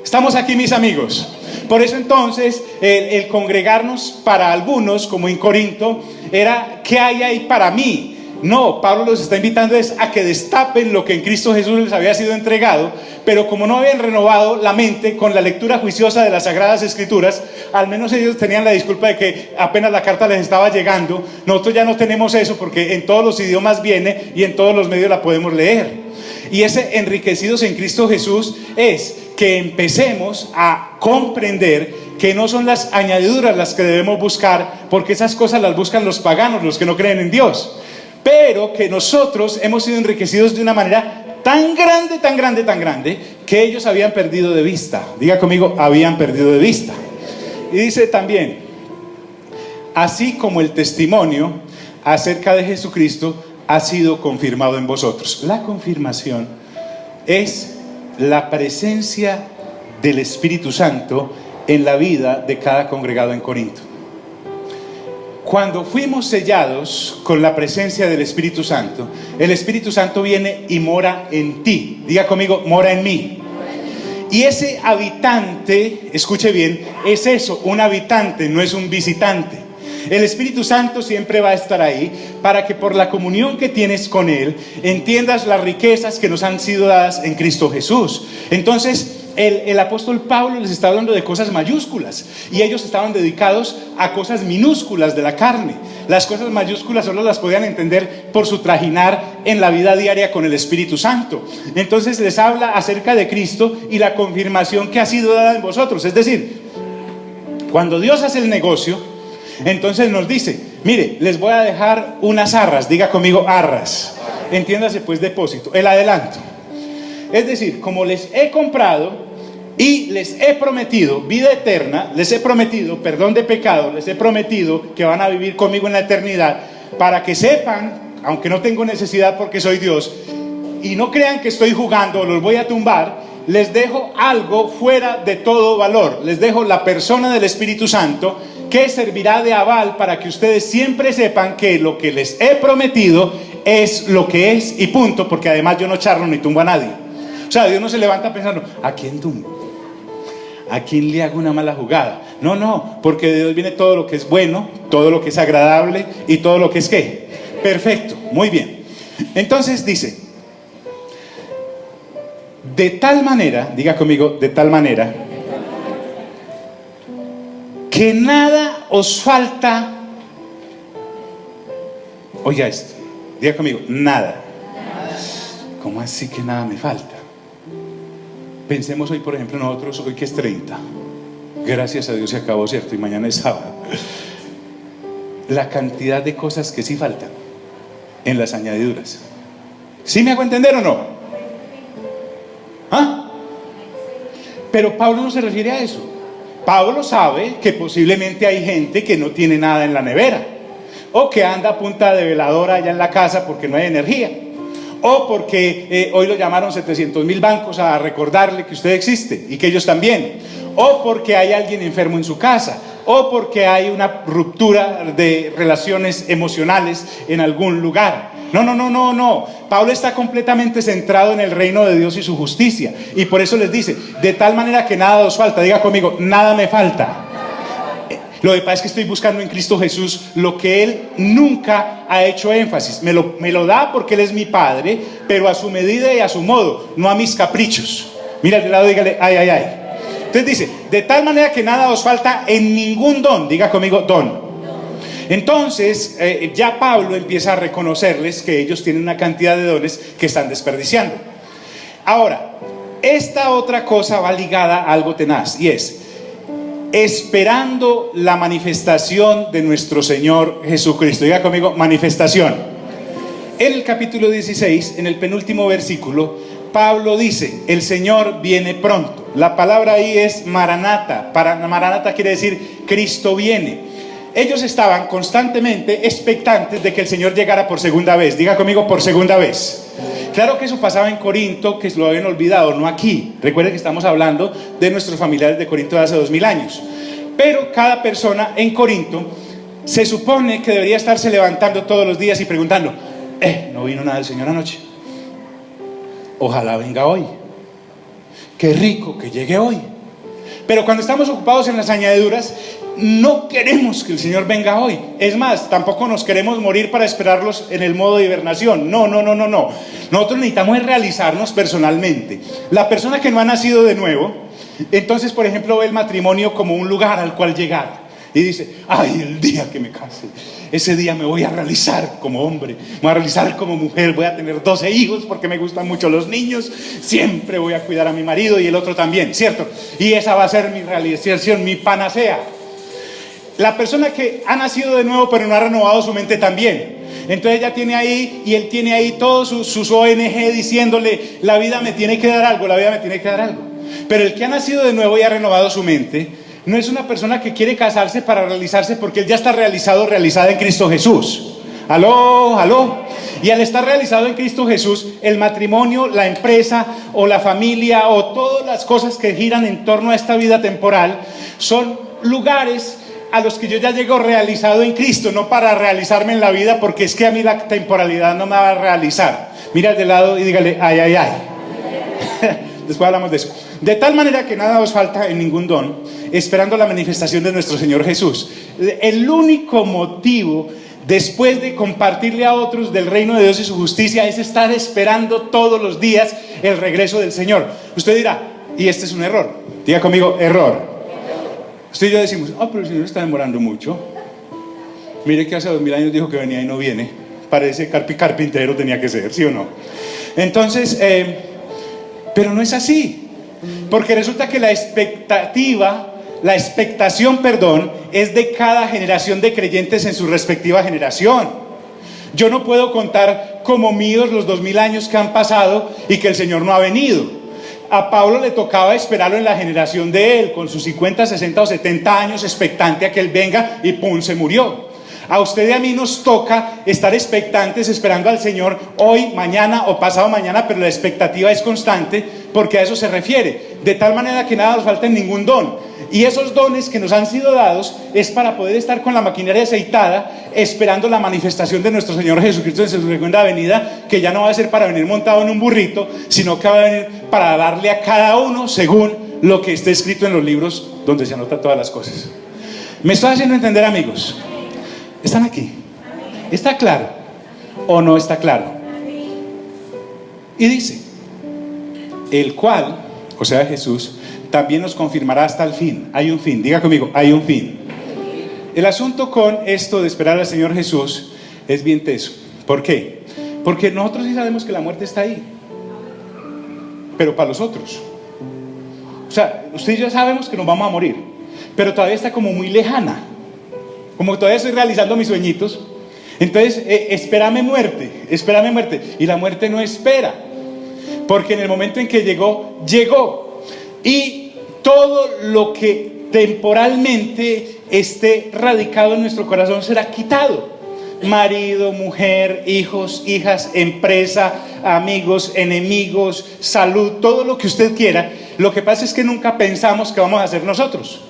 ¿Estamos aquí, mis amigos? Por eso entonces el congregarnos para algunos, como en Corinto, era ¿qué hay ahí para mí? No, Pablo los está invitando a que destapen lo que en Cristo Jesús les había sido entregado, pero como no habían renovado la mente con la lectura juiciosa de las Sagradas Escrituras, al menos ellos tenían la disculpa de que apenas la carta les estaba llegando. Nosotros ya no tenemos eso porque en todos los idiomas viene y en todos los medios la podemos leer. Y ese enriquecidos en Cristo Jesús es que empecemos a comprender que no son las añadiduras las que debemos buscar, porque esas cosas las buscan los paganos, los que no creen en Dios, pero que nosotros hemos sido enriquecidos de una manera tan grande, que ellos habían perdido de vista. Diga conmigo, habían perdido de vista. Y dice también, así como el testimonio acerca de Jesucristo ha sido confirmado en vosotros. La confirmación es la presencia del Espíritu Santo en la vida de cada congregado en Corinto. Cuando fuimos sellados con la presencia del Espíritu Santo, el Espíritu Santo viene y mora en ti. Diga conmigo, mora en mí. Y ese habitante, escuche bien, es eso, un habitante, no es un visitante. El Espíritu Santo siempre va a estar ahí para que por la comunión que tienes con Él entiendas las riquezas que nos han sido dadas en Cristo Jesús. Entonces el apóstol Pablo les está hablando de cosas mayúsculas y ellos estaban dedicados a cosas minúsculas de la carne. Las cosas mayúsculas solo las podían entender por su trajinar en la vida diaria con el Espíritu Santo. Entonces les habla acerca de Cristo y la confirmación que ha sido dada en vosotros. Es decir, cuando Dios hace el negocio, entonces nos dice, mire, les voy a dejar unas arras. Diga conmigo, arras. Entiéndase pues depósito, el adelanto. Es decir, como les he comprado y les he prometido vida eterna, les he prometido perdón de pecado, les he prometido que van a vivir conmigo en la eternidad, para que sepan, aunque no tengo necesidad porque soy Dios, y no crean que estoy jugando o los voy a tumbar, les dejo algo fuera de todo valor. Les dejo la persona del Espíritu Santo, que servirá de aval para que ustedes siempre sepan que lo que les he prometido es lo que es y punto, porque además yo no charlo ni tumbo a nadie. O sea, Dios no se levanta pensando, ¿a quién tumbo? ¿A quién le hago una mala jugada? No, porque de Dios viene todo lo que es bueno, todo lo que es agradable y todo lo que es ¿qué? Perfecto, muy bien. Entonces dice, de tal manera, diga conmigo, de tal manera, que nada os falta. Oiga esto, diga conmigo, nada. ¿Cómo así que nada me falta? Pensemos hoy, por ejemplo, nosotros, hoy que es 30, gracias a Dios se acabó, ¿cierto? Y mañana es sábado. La cantidad de cosas que sí faltan en las añadiduras. ¿Sí me hago entender o no? ¿Ah? Pero Pablo no se refiere a eso. Pablo sabe que posiblemente hay gente que no tiene nada en la nevera, o que anda a punta de veladora allá en la casa porque no hay energía, o porque hoy lo llamaron 700,000 bancos a recordarle que usted existe y que ellos también, o porque hay alguien enfermo en su casa, o porque hay una ruptura de relaciones emocionales en algún lugar. No. Pablo está completamente centrado en el reino de Dios y su justicia, y por eso les dice, de tal manera que nada os falta. Diga conmigo, nada me falta. Lo que pasa es que estoy buscando en Cristo Jesús lo que Él nunca ha hecho énfasis. Me lo da porque Él es mi Padre, pero a su medida y a su modo, no a mis caprichos. Mira al de lado, dígale, ay, ay, ay. Entonces dice, de tal manera que nada os falta en ningún don. Diga conmigo, don. Entonces, ya Pablo empieza a reconocerles que ellos tienen una cantidad de dones que están desperdiciando. Ahora, esta otra cosa va ligada a algo tenaz, y es esperando la manifestación de nuestro Señor Jesucristo. Diga conmigo, manifestación. En el capítulo 16, en el penúltimo versículo, Pablo dice, el Señor viene pronto. La palabra ahí es Maranata. Maranata quiere decir Cristo viene. Ellos estaban constantemente expectantes de que el Señor llegara por segunda vez. Diga conmigo, por segunda vez. Claro que eso pasaba en Corinto, que lo habían olvidado, no aquí. Recuerden que estamos hablando de nuestros familiares de Corinto de hace 2000 años. Pero cada persona en Corinto se supone que debería estarse levantando todos los días y preguntando, no vino nada del Señor anoche. Ojalá venga hoy. Qué rico que llegue hoy. Pero cuando estamos ocupados en las añadiduras, no queremos que el Señor venga hoy. Es más, tampoco nos queremos morir para esperarlos en el modo de hibernación. No. Nosotros necesitamos realizarnos personalmente. La persona que no ha nacido de nuevo, entonces, por ejemplo, ve el matrimonio como un lugar al cual llegar. Y dice, ay, el día que me case, ese día me voy a realizar como hombre, me voy a realizar como mujer, voy a tener 12 hijos porque me gustan mucho los niños, siempre voy a cuidar a mi marido y el otro también, ¿cierto? Y esa va a ser mi realización, mi panacea. La persona que ha nacido de nuevo pero no ha renovado su mente también. Entonces ella tiene ahí, y él tiene ahí todos sus ONG diciéndole, la vida me tiene que dar algo, la vida me tiene que dar algo. Pero el que ha nacido de nuevo y ha renovado su mente, no es una persona que quiere casarse para realizarse, porque él ya está realizado, realizada en Cristo Jesús. Aló. Y al estar realizado en Cristo Jesús, el matrimonio, la empresa o la familia o todas las cosas que giran en torno a esta vida temporal son lugares a los que yo ya llego realizado en Cristo, no para realizarme en la vida, porque es que a mí la temporalidad no me va a realizar. Mira al de lado y dígale, ay, ay, ay. Después hablamos de eso. De tal manera que nada os falta en ningún don, esperando la manifestación de nuestro Señor Jesús. El único motivo, después de compartirle a otros del reino de Dios y su justicia, es estar esperando todos los días el regreso del Señor. Usted dirá, y este es un error. Diga conmigo, error. Usted y yo decimos, pero el Señor está demorando mucho. Mire que hace 2000 años dijo que venía y no viene. Parece carpintero tenía que ser, ¿sí o no? Entonces, pero no es así. Porque resulta que la expectación, es de cada generación de creyentes en su respectiva generación. Yo no puedo contar como míos los 2000 años que han pasado y que el Señor no ha venido. A Pablo le tocaba esperarlo en la generación de él, con sus 50, 60 o 70 años, expectante a que él venga, y ¡pum!, se murió. A usted y a mí nos toca estar expectantes, esperando al Señor hoy, mañana o pasado mañana, pero la expectativa es constante, porque a eso se refiere. De tal manera que nada nos falta en ningún don. Y esos dones que nos han sido dados es para poder estar con la maquinaria aceitada, esperando la manifestación de nuestro Señor Jesucristo en su segunda venida, que ya no va a ser para venir montado en un burrito, sino que va a venir para darle a cada uno según lo que esté escrito en los libros donde se anotan todas las cosas. ¿Me estoy haciendo entender, amigos? ¿Están aquí? ¿Está claro o no está claro? Y dice, el cual, o sea Jesús, también nos confirmará hasta el fin. Hay un fin, diga conmigo, hay un fin. El asunto con esto de esperar al Señor Jesús es bien teso. ¿Por qué? Porque nosotros sí sabemos que la muerte está ahí, pero para los otros. O sea, ustedes ya sabemos que nos vamos a morir, pero todavía está como muy lejana. Como todavía estoy realizando mis sueñitos. Entonces, espérame muerte. Y la muerte no espera, porque en el momento en que llegó. Y todo lo que temporalmente esté radicado en nuestro corazón será quitado. Marido, mujer, hijos, hijas, empresa, amigos, enemigos, salud, todo lo que usted quiera. Lo que pasa es que nunca pensamos que vamos a hacer nosotros.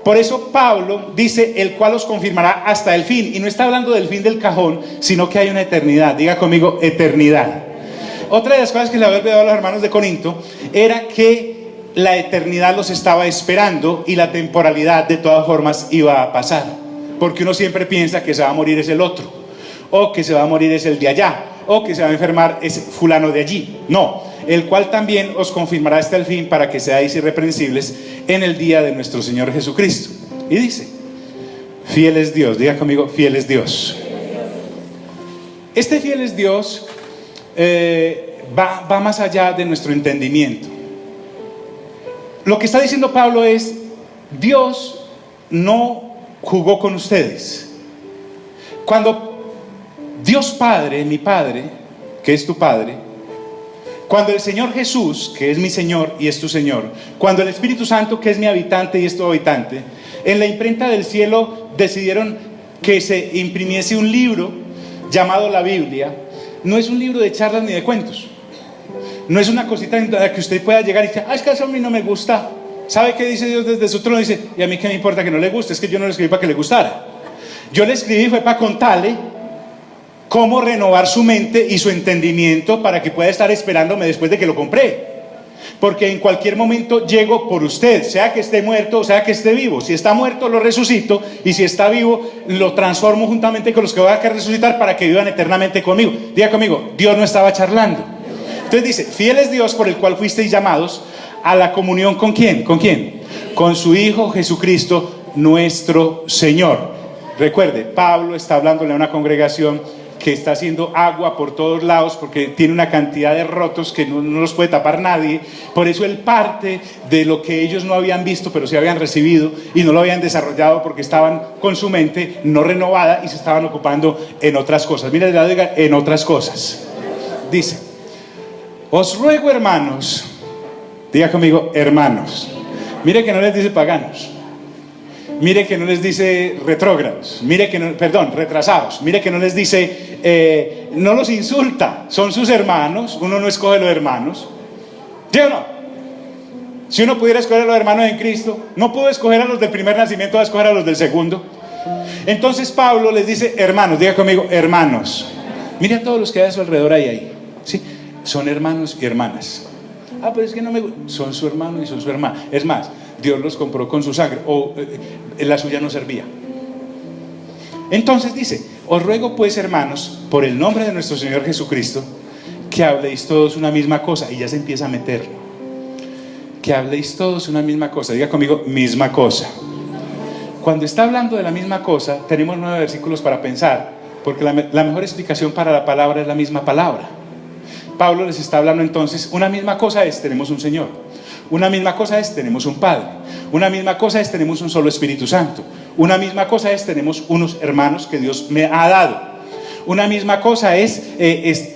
Por eso Pablo dice, el cual os confirmará hasta el fin. Y no está hablando del fin del cajón, sino que hay una eternidad. Diga conmigo, eternidad. Otra de las cosas que le había olvidado a los hermanos de Corinto era que la eternidad los estaba esperando y la temporalidad de todas formas iba a pasar, porque uno siempre piensa que se va a morir es el otro, o que se va a morir es el de allá, o que se va a enfermar es fulano de allí. No, el cual también os confirmará hasta el fin, para que seáis irreprensibles en el día de nuestro Señor Jesucristo. Y dice, fiel es Dios. Diga conmigo, fiel es Dios. Este fiel es Dios va más allá de nuestro entendimiento. Lo que está diciendo Pablo es, Dios no jugó con ustedes. Cuando Dios Padre, mi Padre, que es tu Padre, cuando el Señor Jesús, que es mi Señor y es tu Señor, cuando el Espíritu Santo, que es mi habitante y es tu habitante, en la imprenta del cielo decidieron que se imprimiese un libro llamado la Biblia. No es un libro de charlas ni de cuentos. No es una cosita en la que usted pueda llegar y decir, es que eso a mí no me gusta. ¿Sabe qué dice Dios desde su trono? Dice, y a mí qué me importa que no le guste, es que yo no le escribí para que le gustara. Yo le escribí fue para contarle cómo renovar su mente y su entendimiento para que pueda estar esperándome después de que lo compré. Porque en cualquier momento llego por usted, sea que esté muerto o sea que esté vivo. Si está muerto lo resucito, y si está vivo lo transformo juntamente con los que voy a resucitar para que vivan eternamente conmigo. Diga conmigo, Dios no estaba charlando. Entonces dice, fiel es Dios por el cual fuisteis llamados a la comunión. ¿Con quién? ¿Con quién? Con su Hijo Jesucristo nuestro Señor. Recuerde, Pablo está hablándole a una congregación que está haciendo agua por todos lados porque tiene una cantidad de rotos que no los puede tapar nadie. Por eso él parte de lo que ellos no habían visto pero sí habían recibido y no lo habían desarrollado porque estaban con su mente no renovada y se estaban ocupando en otras cosas. Mira, le diga, en otras cosas. Dice, os ruego, hermanos, diga conmigo, hermanos. Mire que no les dice paganos. Mire que no les dice retrógrados. Mire que no, perdón, retrasados. Mire que no les dice, no los insulta. Son sus hermanos. Uno no escoge los hermanos. ¿Sí o no? Si uno pudiera escoger a los hermanos en Cristo, no pudo escoger a los del primer nacimiento, va a escoger a los del segundo. Entonces Pablo les dice, hermanos, diga conmigo, hermanos. Mire a todos los que hay a su alrededor ahí. ¿Sí? Son hermanos y hermanas. Pero es que no me gusta. Son su hermano y son su hermana. Es más, Dios los compró con su sangre, o la suya no servía. Entonces dice, os ruego pues, hermanos, por el nombre de nuestro Señor Jesucristo, que habléis todos una misma cosa. Y ya se empieza a meter. Que habléis todos una misma cosa. Diga conmigo, misma cosa. Cuando está hablando de la misma cosa, tenemos 9 versículos para pensar, porque la mejor explicación para la palabra es la misma palabra. Pablo les está hablando entonces, una misma cosa es, tenemos un Señor. Una misma cosa es, tenemos un Padre. Una misma cosa es, tenemos un solo Espíritu Santo. Una misma cosa es, tenemos unos hermanos que Dios me ha dado. Una misma cosa es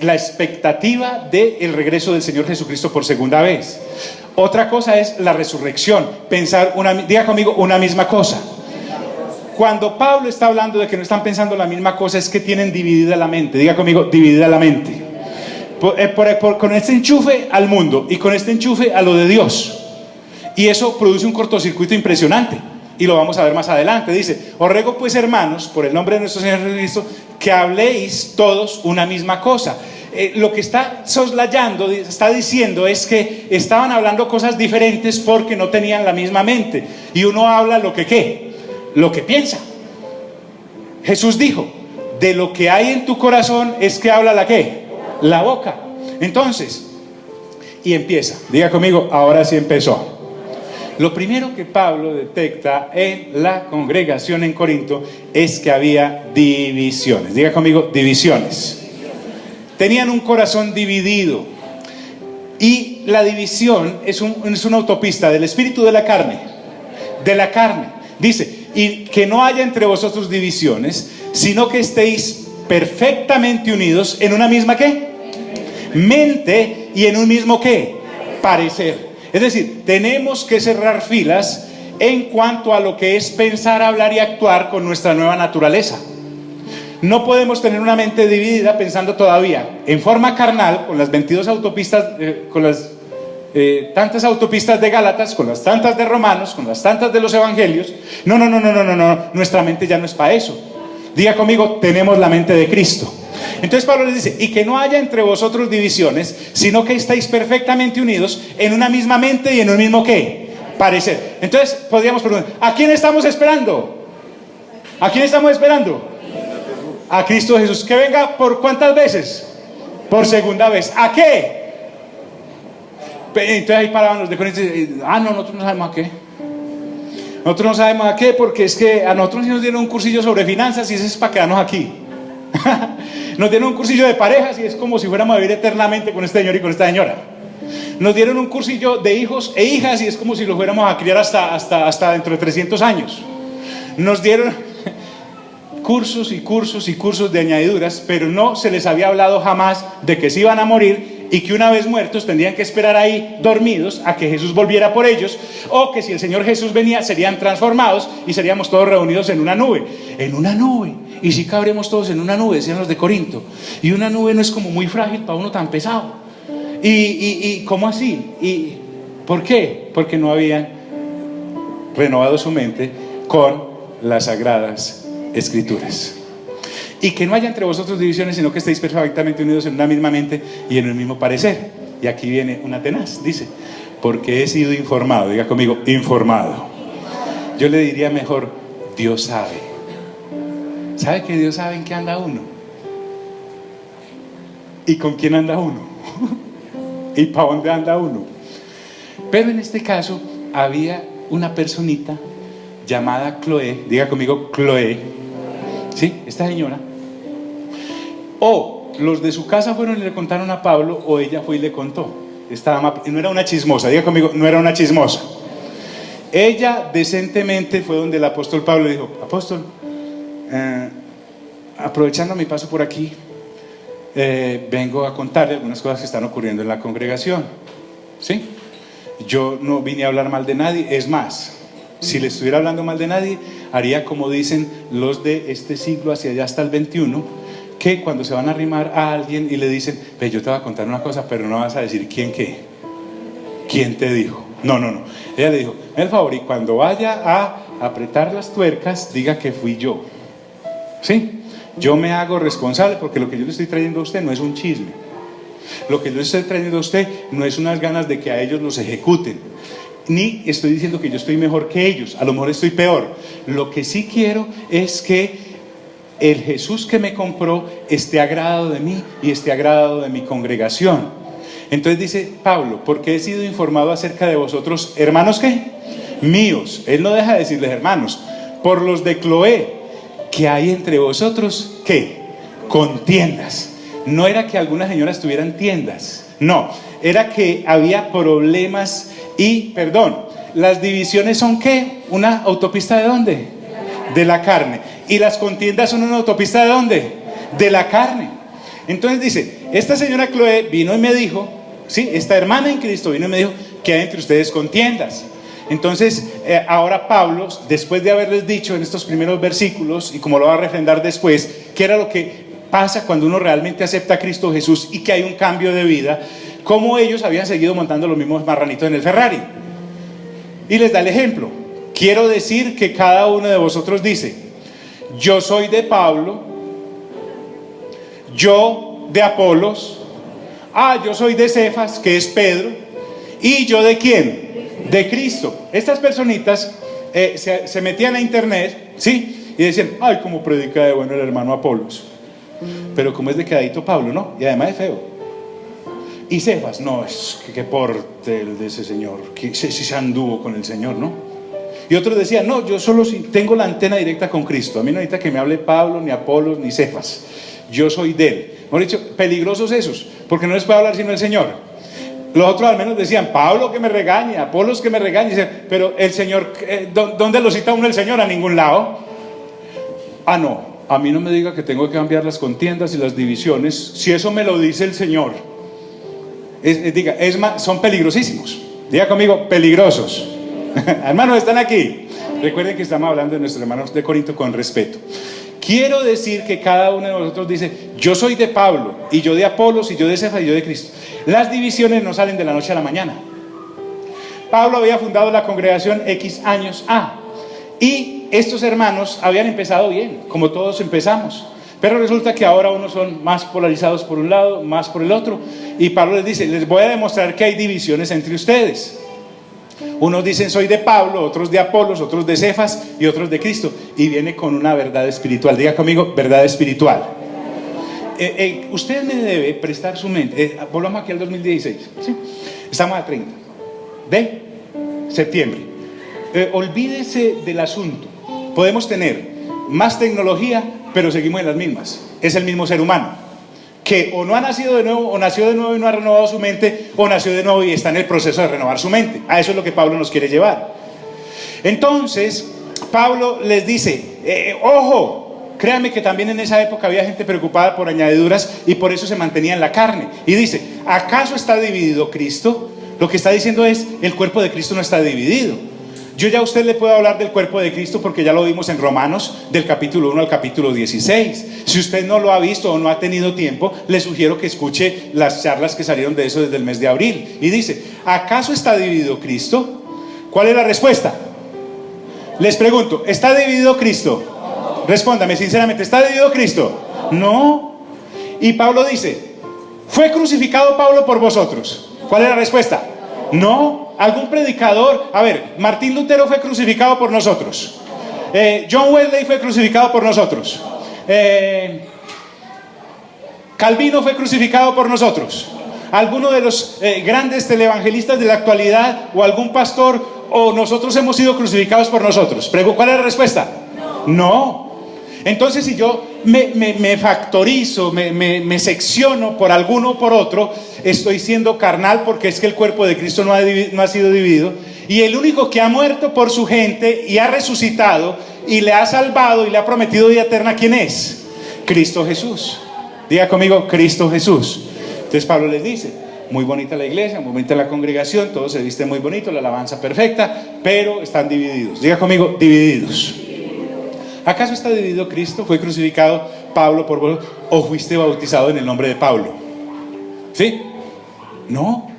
la expectativa del regreso del Señor Jesucristo por segunda vez. Otra cosa es la resurrección. Pensar, diga conmigo, una misma cosa. Cuando Pablo está hablando de que no están pensando la misma cosa, es que tienen dividida la mente. Diga conmigo, dividida la mente. Con este enchufe al mundo y con este enchufe a lo de Dios, y eso produce un cortocircuito impresionante y lo vamos a ver más adelante. Dice, os ruego pues, hermanos, por el nombre de nuestro Señor Jesucristo, que habléis todos una misma cosa. Lo que está soslayando, está diciendo, es que estaban hablando cosas diferentes porque no tenían la misma mente, y uno habla lo que ¿qué? Lo que piensa. Jesús dijo, de lo que hay en tu corazón es que habla la ¿qué? La boca. Entonces, y empieza, diga conmigo, ahora sí empezó. Lo primero que Pablo detecta en la congregación en Corinto es que había divisiones. Diga conmigo, divisiones. Tenían un corazón dividido, y la división es una autopista del espíritu de la carne. De la carne. Dice, y que no haya entre vosotros divisiones, sino que estéis perfectamente unidos en una misma ¿qué? Mente, y en un mismo ¿qué? Parecer. Es decir, tenemos que cerrar filas en cuanto a lo que es pensar, hablar y actuar con nuestra nueva naturaleza. No podemos tener una mente dividida pensando todavía en forma carnal, con las 22 autopistas, con las tantas autopistas de Gálatas, con las tantas de Romanos, con las tantas de los evangelios. No, nuestra mente ya no es para eso. Diga conmigo, tenemos la mente de Cristo. Entonces Pablo les dice, y que no haya entre vosotros divisiones, sino que estéis perfectamente unidos en una misma mente y en un mismo ¿qué? Parecer. Entonces podríamos preguntar, ¿a quién estamos esperando? ¿A quién estamos esperando? A Cristo Jesús. ¿Que venga por cuántas veces? Por segunda vez. ¿A qué? Entonces ahí paraban los de Corinto y dicen, no, nosotros no sabemos a qué. Nosotros no sabemos a qué, porque es que a nosotros sí nos dieron un cursillo sobre finanzas y ese es para quedarnos aquí. Nos dieron un cursillo de parejas y es como si fuéramos a vivir eternamente con este señor y con esta señora. Nos dieron un cursillo de hijos e hijas y es como si los fuéramos a criar hasta dentro de 300 años. Nos dieron cursos y cursos y cursos de añadiduras, pero no se les había hablado jamás de que se iban a morir y que una vez muertos tendrían que esperar ahí dormidos a que Jesús volviera por ellos, o que si el Señor Jesús venía serían transformados y seríamos todos reunidos en una nube. En una nube. Y si cabremos todos en una nube, decían los de Corinto. Y una nube no es como muy frágil para uno tan pesado. ¿Y cómo así? ¿Y por qué? Porque no habían renovado su mente con las sagradas Escrituras. Y que no haya entre vosotros divisiones, sino que estéis perfectamente unidos en una misma mente y en un mismo parecer. Y aquí viene una tenaz, dice, porque he sido informado. Diga conmigo, informado. Yo le diría mejor, Dios sabe. ¿Sabe que Dios sabe en qué anda uno? ¿Y con quién anda uno? ¿Y para dónde anda uno? Pero en este caso había una personita llamada Chloe. Diga conmigo, Chloe. ¿Sí? Esta señora. O los de su casa fueron y le contaron a Pablo, o ella fue y le contó. No era una chismosa, diga conmigo, no era una chismosa. Ella decentemente fue donde el apóstol Pablo le dijo, apóstol, aprovechando mi paso por aquí, vengo a contarle algunas cosas que están ocurriendo en la congregación. ¿Sí? Yo no vine a hablar mal de nadie, es más, si le estuviera hablando mal de nadie, haría como dicen los de este siglo hacia allá hasta el 21, que cuando se van a arrimar a alguien y le dicen, yo te voy a contar una cosa, pero no vas a decir quién qué, quién te dijo. No. Ella le dijo, el favor, y cuando vaya a apretar las tuercas, diga que fui yo. ¿Sí? Yo me hago responsable porque lo que yo le estoy trayendo a usted no es un chisme. Lo que yo le estoy trayendo a usted no es unas ganas de que a ellos los ejecuten. Ni estoy diciendo que yo estoy mejor que ellos, a lo mejor estoy peor. Lo que sí quiero es que el Jesús que me compró esté agradado de mí y esté agradado de mi congregación. Entonces dice Pablo, porque he sido informado acerca de vosotros, hermanos ¿qué? Míos. Él no deja de decirles hermanos, por los de Chloe, que hay entre vosotros ¿qué? Contiendas. No era que algunas señoras tuvieran tiendas, no, era que había problemas y, las divisiones son ¿qué? ¿Una autopista de dónde? De la carne. ¿Y las contiendas son una autopista de dónde? De la carne. Entonces dice, esta señora Chloe vino y me dijo, ¿sí? Esta hermana en Cristo vino y me dijo que hay entre ustedes contiendas. Entonces ahora Pablo, después de haberles dicho en estos primeros versículos, y como lo va a refrendar después, qué era lo que pasa cuando uno realmente acepta a Cristo Jesús y que hay un cambio de vida, como ellos habían seguido montando los mismos marranitos en el Ferrari. Y les da el ejemplo. Quiero decir que cada uno de vosotros dice, yo soy de Pablo, yo de Apolos, yo soy de Cefas, que es Pedro, y yo de ¿quién? De Cristo. Estas personitas se metían a internet, ¿sí? Y decían, cómo predica de bueno el hermano Apolos, pero como es de quedadito Pablo, ¿no? Y además es feo. Y Cefas, no, es que porte el de ese señor, que si se anduvo con el Señor, ¿no? Y otros decían, no, yo solo si tengo la antena directa con Cristo, a mí no necesita que me hable Pablo, ni Apolos, ni Cefas, yo soy de él. Mejor dicho, peligrosos esos, porque no les puede hablar sino el Señor. Los otros al menos decían, Pablo que me regañe, Apolos que me regañe, pero el Señor, ¿dónde lo cita uno el Señor? A ningún lado. No, a mí no me diga que tengo que cambiar las contiendas y las divisiones, si eso me lo dice el Señor. Son peligrosísimos. Diga conmigo, peligrosos. Hermanos, están aquí. Recuerden que estamos hablando de nuestros hermanos de Corinto con respeto. Quiero decir que cada uno de nosotros dice, yo soy de Pablo, y yo de Apolos, y yo de Cefas, y yo de Cristo. Las divisiones no salen de la noche a la mañana. Pablo había fundado la congregación X años y estos hermanos habían empezado bien, como todos empezamos. Pero resulta que ahora unos son más polarizados por un lado, más por el otro. Y Pablo les dice, les voy a demostrar que hay divisiones entre ustedes. Unos dicen soy de Pablo, otros de Apolos, otros de Cefas y otros de Cristo. Y viene con una verdad espiritual. Diga conmigo, verdad espiritual. Usted me debe prestar su mente. Volvamos aquí al 2016, ¿sí? Estamos a 30 de septiembre. Olvídese del asunto. Podemos tener más tecnología, pero seguimos en las mismas. Es el mismo ser humano que o no ha nacido de nuevo, o nació de nuevo y no ha renovado su mente, o nació de nuevo y está en el proceso de renovar su mente. A eso es lo que Pablo nos quiere llevar. Entonces Pablo les dice, ojo, créanme que también en esa época había gente preocupada por añadiduras y por eso se mantenía en la carne. Y dice, ¿acaso está dividido Cristo? Lo que está diciendo es, el cuerpo de Cristo no está dividido. Yo ya a usted le puedo hablar del cuerpo de Cristo porque ya lo vimos en Romanos, del capítulo 1 al capítulo 16. Si usted no lo ha visto o no ha tenido tiempo, le sugiero que escuche las charlas que salieron de eso desde el mes de abril. Y dice, ¿acaso está dividido Cristo? ¿Cuál es la respuesta? Les pregunto, ¿está dividido Cristo? Respóndame sinceramente, ¿está dividido Cristo? No. Y Pablo dice, ¿fue crucificado Pablo por vosotros? ¿Cuál es la respuesta? No. ¿Algún predicador? A ver, Martín Lutero fue crucificado por nosotros. John Wesley fue crucificado por nosotros. Calvino fue crucificado por nosotros. ¿Alguno de los grandes televangelistas de la actualidad o algún pastor o nosotros hemos sido crucificados por nosotros? ¿Cuál es la respuesta? No. Entonces, si yo me factorizo, me secciono por alguno o por otro, estoy siendo carnal, porque es que el cuerpo de Cristo no ha sido dividido. Y el único que ha muerto por su gente y ha resucitado y le ha salvado y le ha prometido vida eterna, ¿quién es? Cristo Jesús. Diga conmigo, Cristo Jesús. Entonces Pablo les dice, muy bonita la iglesia, muy bonita la congregación, todo se viste muy bonito, la alabanza perfecta, pero están divididos. Diga conmigo, divididos. ¿Acaso está dividido Cristo? ¿Fue crucificado Pablo por vos? ¿O fuiste bautizado en el nombre de Pablo? ¿Sí? No.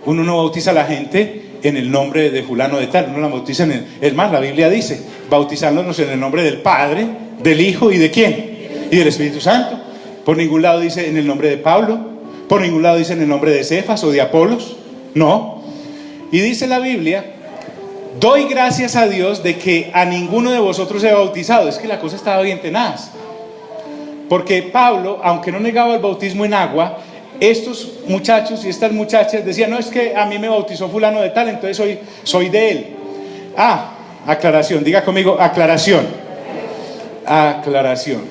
Uno no bautiza a la gente en el nombre de fulano de tal. Uno la bautiza es más, la Biblia dice, bautizándonos en el nombre del Padre, del Hijo y ¿de quién? Y del Espíritu Santo. Por ningún lado dice en el nombre de Pablo. Por ningún lado dice en el nombre de Cefas o de Apolos. No. Y dice la Biblia, doy gracias a Dios de que a ninguno de vosotros he bautizado. Es que la cosa estaba bien tenaz. Porque Pablo, aunque no negaba el bautismo en agua, estos muchachos y estas muchachas decían, no, es que a mí me bautizó fulano de tal, entonces soy de él. Aclaración, diga conmigo, aclaración. Aclaración.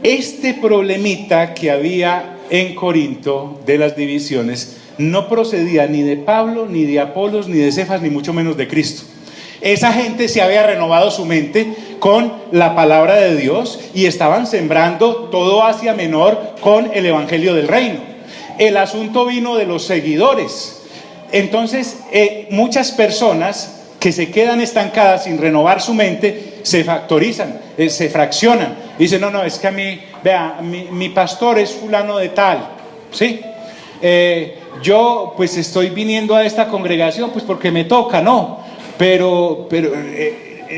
Este problemita que había en Corinto de las divisiones no procedía ni de Pablo, ni de Apolos, ni de Cefas, ni mucho menos de Cristo. Esa gente se había renovado su mente con la palabra de Dios y estaban sembrando todo Asia Menor con el evangelio del reino. El asunto vino de los seguidores. Entonces, muchas personas que se quedan estancadas sin renovar su mente se factorizan, se fraccionan. Dicen, no, es que a mí, vea, mi pastor es fulano de tal, ¿sí? Yo pues estoy viniendo a esta congregación pues porque me toca, no, pero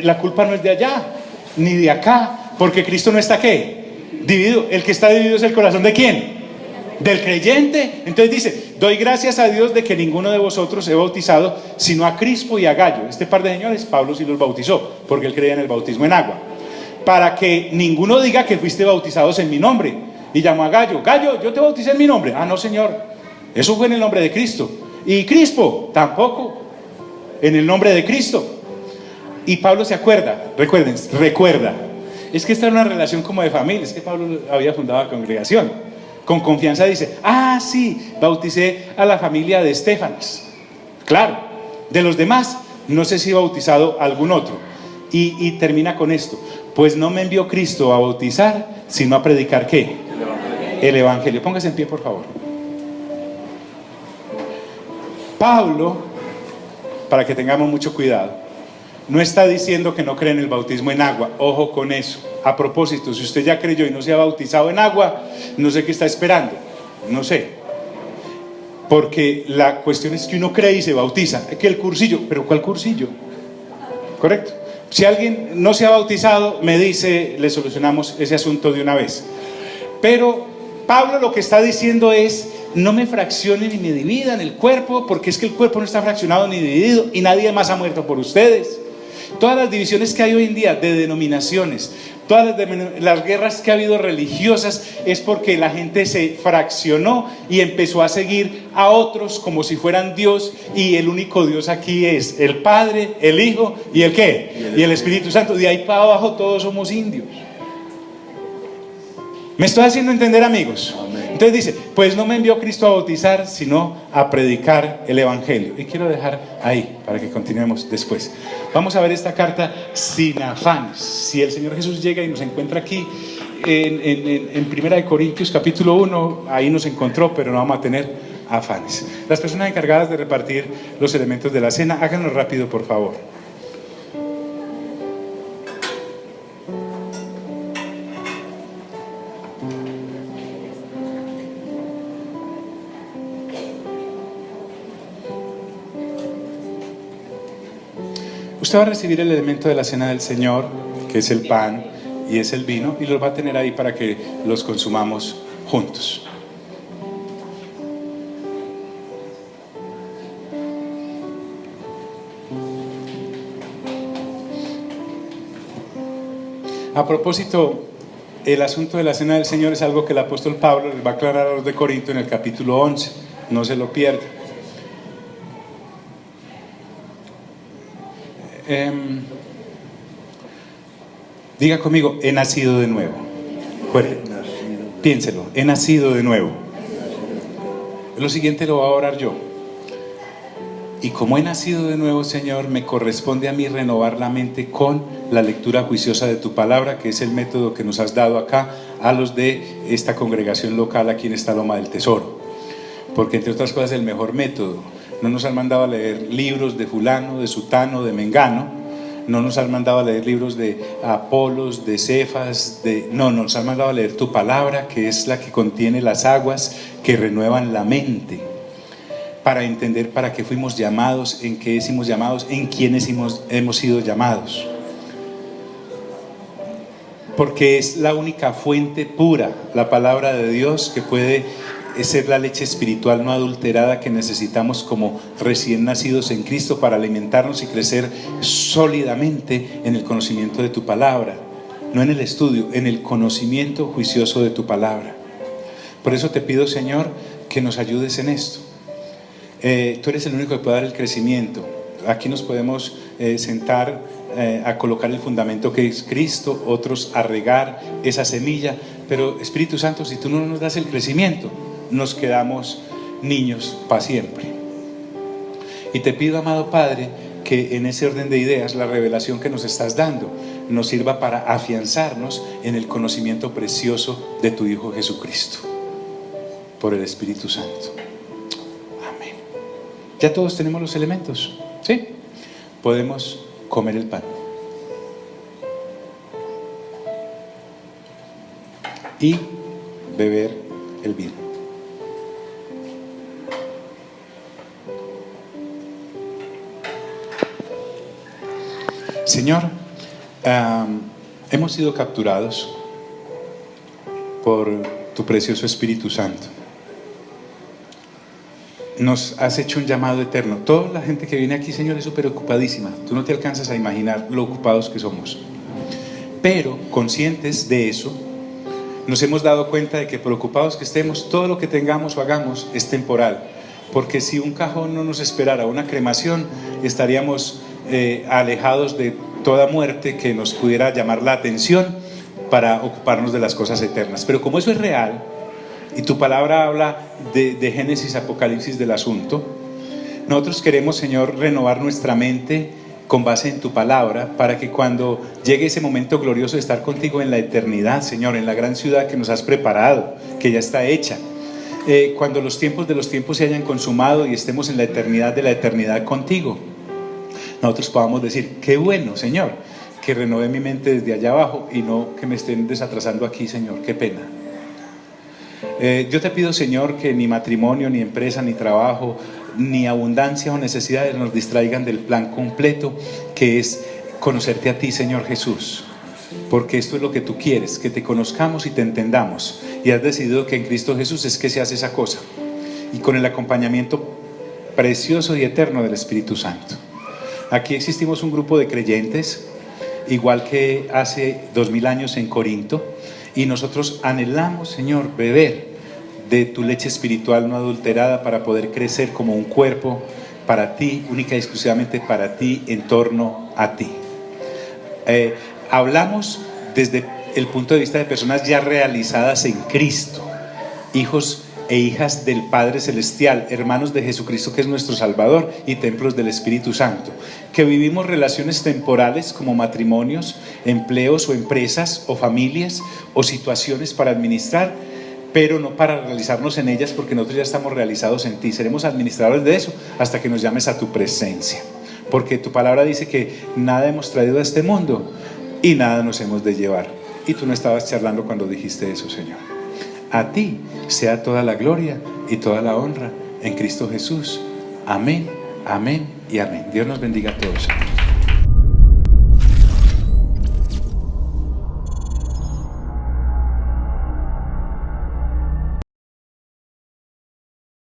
la culpa no es de allá ni de acá, porque Cristo no está ¿qué? Dividido. El que está dividido es el corazón ¿de quién? Del creyente. Entonces dice, doy gracias a Dios de que ninguno de vosotros he bautizado sino a Crispo y a Gallo. Este par de señores Pablo sí los bautizó porque él creía en el bautismo en agua, para que ninguno diga que fuiste bautizados en mi nombre. Y llamó a Gallo, Gallo, yo te bauticé en mi nombre. No señor, eso fue en el nombre de Cristo. Y Crispo, tampoco, en el nombre de Cristo. Y Pablo se acuerda, recuerda. Es que esta era una relación como de familia. Es que Pablo había fundado la congregación. Con confianza dice, sí, bauticé a la familia de Estefanas. Claro, de los demás, no sé si he bautizado a algún otro. Y termina con esto, pues no me envió Cristo a bautizar, sino a predicar ¿qué? El evangelio. Póngase en pie, por favor. Pablo, para que tengamos mucho cuidado, no está diciendo que no cree en el bautismo en agua. Ojo con eso. A propósito, si usted ya creyó y no se ha bautizado en agua, no sé qué está esperando. No sé. Porque la cuestión es que uno cree y se bautiza. Es que el cursillo, ¿pero cuál cursillo? ¿Correcto? Si alguien no se ha bautizado, me dice, le solucionamos ese asunto de una vez. Pero Pablo lo que está diciendo es: no me fraccionen ni me dividan el cuerpo, porque es que el cuerpo no está fraccionado ni dividido y nadie más ha muerto por ustedes. Todas las divisiones que hay hoy en día de denominaciones, todas las guerras que ha habido religiosas, es porque la gente se fraccionó y empezó a seguir a otros como si fueran Dios, y el único Dios aquí es el Padre, el Hijo y el ¿qué? Y el Espíritu Santo. De ahí para abajo todos somos indios. ¿Me estoy haciendo entender, amigos? Amén. Entonces dice: pues no me envió Cristo a bautizar, sino a predicar el Evangelio. Y quiero dejar ahí para que continuemos después. Vamos a ver esta carta sin afanes. Si el Señor Jesús llega y nos encuentra aquí en 1 Corintios capítulo 1, ahí nos encontró, pero no vamos a tener afanes. Las personas encargadas de repartir los elementos de la cena, háganlo rápido, por favor. Usted va a recibir el elemento de la cena del Señor, que es el pan y es el vino, y los va a tener ahí para que los consumamos juntos. A propósito, el asunto de la cena del Señor es algo que el apóstol Pablo les va a aclarar a los de Corinto en el capítulo 11. No se lo pierda. Diga conmigo: he nacido de nuevo. Fuerte. Piénselo: he nacido de nuevo. Lo siguiente lo voy a orar yo. Y como he nacido de nuevo, Señor, me corresponde a mí renovar la mente con la lectura juiciosa de tu palabra, que es el método que nos has dado acá a los de esta congregación local aquí en esta Loma del Tesoro. Porque entre otras cosas, el mejor método. No nos han mandado a leer libros de fulano, de sutano, de mengano. No nos han mandado a leer libros de Apolos, de Cefas, no, nos han mandado a leer tu palabra, que es la que contiene las aguas que renuevan la mente, para entender para qué fuimos llamados, en qué hicimos llamados, en quiénes hemos sido llamados. Porque es la única fuente pura, la palabra de Dios, que puede ser la leche espiritual no adulterada que necesitamos como recién nacidos en Cristo para alimentarnos y crecer sólidamente en el conocimiento de tu palabra, no en el estudio, en el conocimiento juicioso de tu palabra. Por eso te pido, Señor, que nos ayudes en esto. Tú eres el único que puede dar el crecimiento. Aquí nos podemos sentar a colocar el fundamento que es Cristo, otros a regar esa semilla, pero Espíritu Santo, si tú no nos das el crecimiento, nos quedamos niños para siempre. Y te pido, amado Padre, que en ese orden de ideas, la revelación que nos estás dando nos sirva para afianzarnos en el conocimiento precioso de tu Hijo Jesucristo, por el Espíritu Santo. Amén. Ya todos tenemos los elementos, ¿sí? Podemos comer el pan y beber el vino. Señor, hemos sido capturados por tu precioso Espíritu Santo. Nos has hecho un llamado eterno. Toda la gente que viene aquí, Señor, es súper ocupadísima. Tú no te alcanzas a imaginar lo ocupados que somos. Pero, conscientes de eso, nos hemos dado cuenta de que preocupados que estemos, todo lo que tengamos o hagamos es temporal. Porque si un cajón no nos esperara una cremación, estaríamos alejados de toda muerte que nos pudiera llamar la atención para ocuparnos de las cosas eternas. Pero como eso es real, y tu palabra habla de Génesis, Apocalipsis del asunto, nosotros queremos, Señor, renovar nuestra mente con base en tu palabra, para que cuando llegue ese momento glorioso de estar contigo en la eternidad, Señor, en la gran ciudad que nos has preparado, que ya está hecha, cuando los tiempos de los tiempos se hayan consumado y estemos en la eternidad de la eternidad contigo, nosotros podamos decir: qué bueno, Señor, que renové mi mente desde allá abajo y no que me estén desatrasando aquí, Señor, qué pena. Yo te pido, Señor, que ni matrimonio, ni empresa, ni trabajo, ni abundancia o necesidades nos distraigan del plan completo, que es conocerte a ti, Señor Jesús, porque esto es lo que tú quieres, que te conozcamos y te entendamos, y has decidido que en Cristo Jesús es que se hace esa cosa, y con el acompañamiento precioso y eterno del Espíritu Santo. Aquí existimos un grupo de creyentes, igual que hace 2000 años en Corinto, y nosotros anhelamos, Señor, beber de tu leche espiritual no adulterada para poder crecer como un cuerpo para ti, única y exclusivamente para ti, en torno a ti. Hablamos desde el punto de vista de personas ya realizadas en Cristo, hijos e hijas del Padre Celestial, hermanos de Jesucristo, que es nuestro Salvador, y templos del Espíritu Santo, que vivimos relaciones temporales como matrimonios, empleos o empresas o familias o situaciones para administrar, pero no para realizarnos en ellas, porque nosotros ya estamos realizados en ti. Seremos administradores de eso hasta que nos llames a tu presencia, porque tu palabra dice que nada hemos traído a este mundo y nada nos hemos de llevar. Y tú no estabas charlando cuando dijiste eso, Señor. A ti sea toda la gloria y toda la honra en Cristo Jesús. Amén, amén y amén. Dios nos bendiga a todos.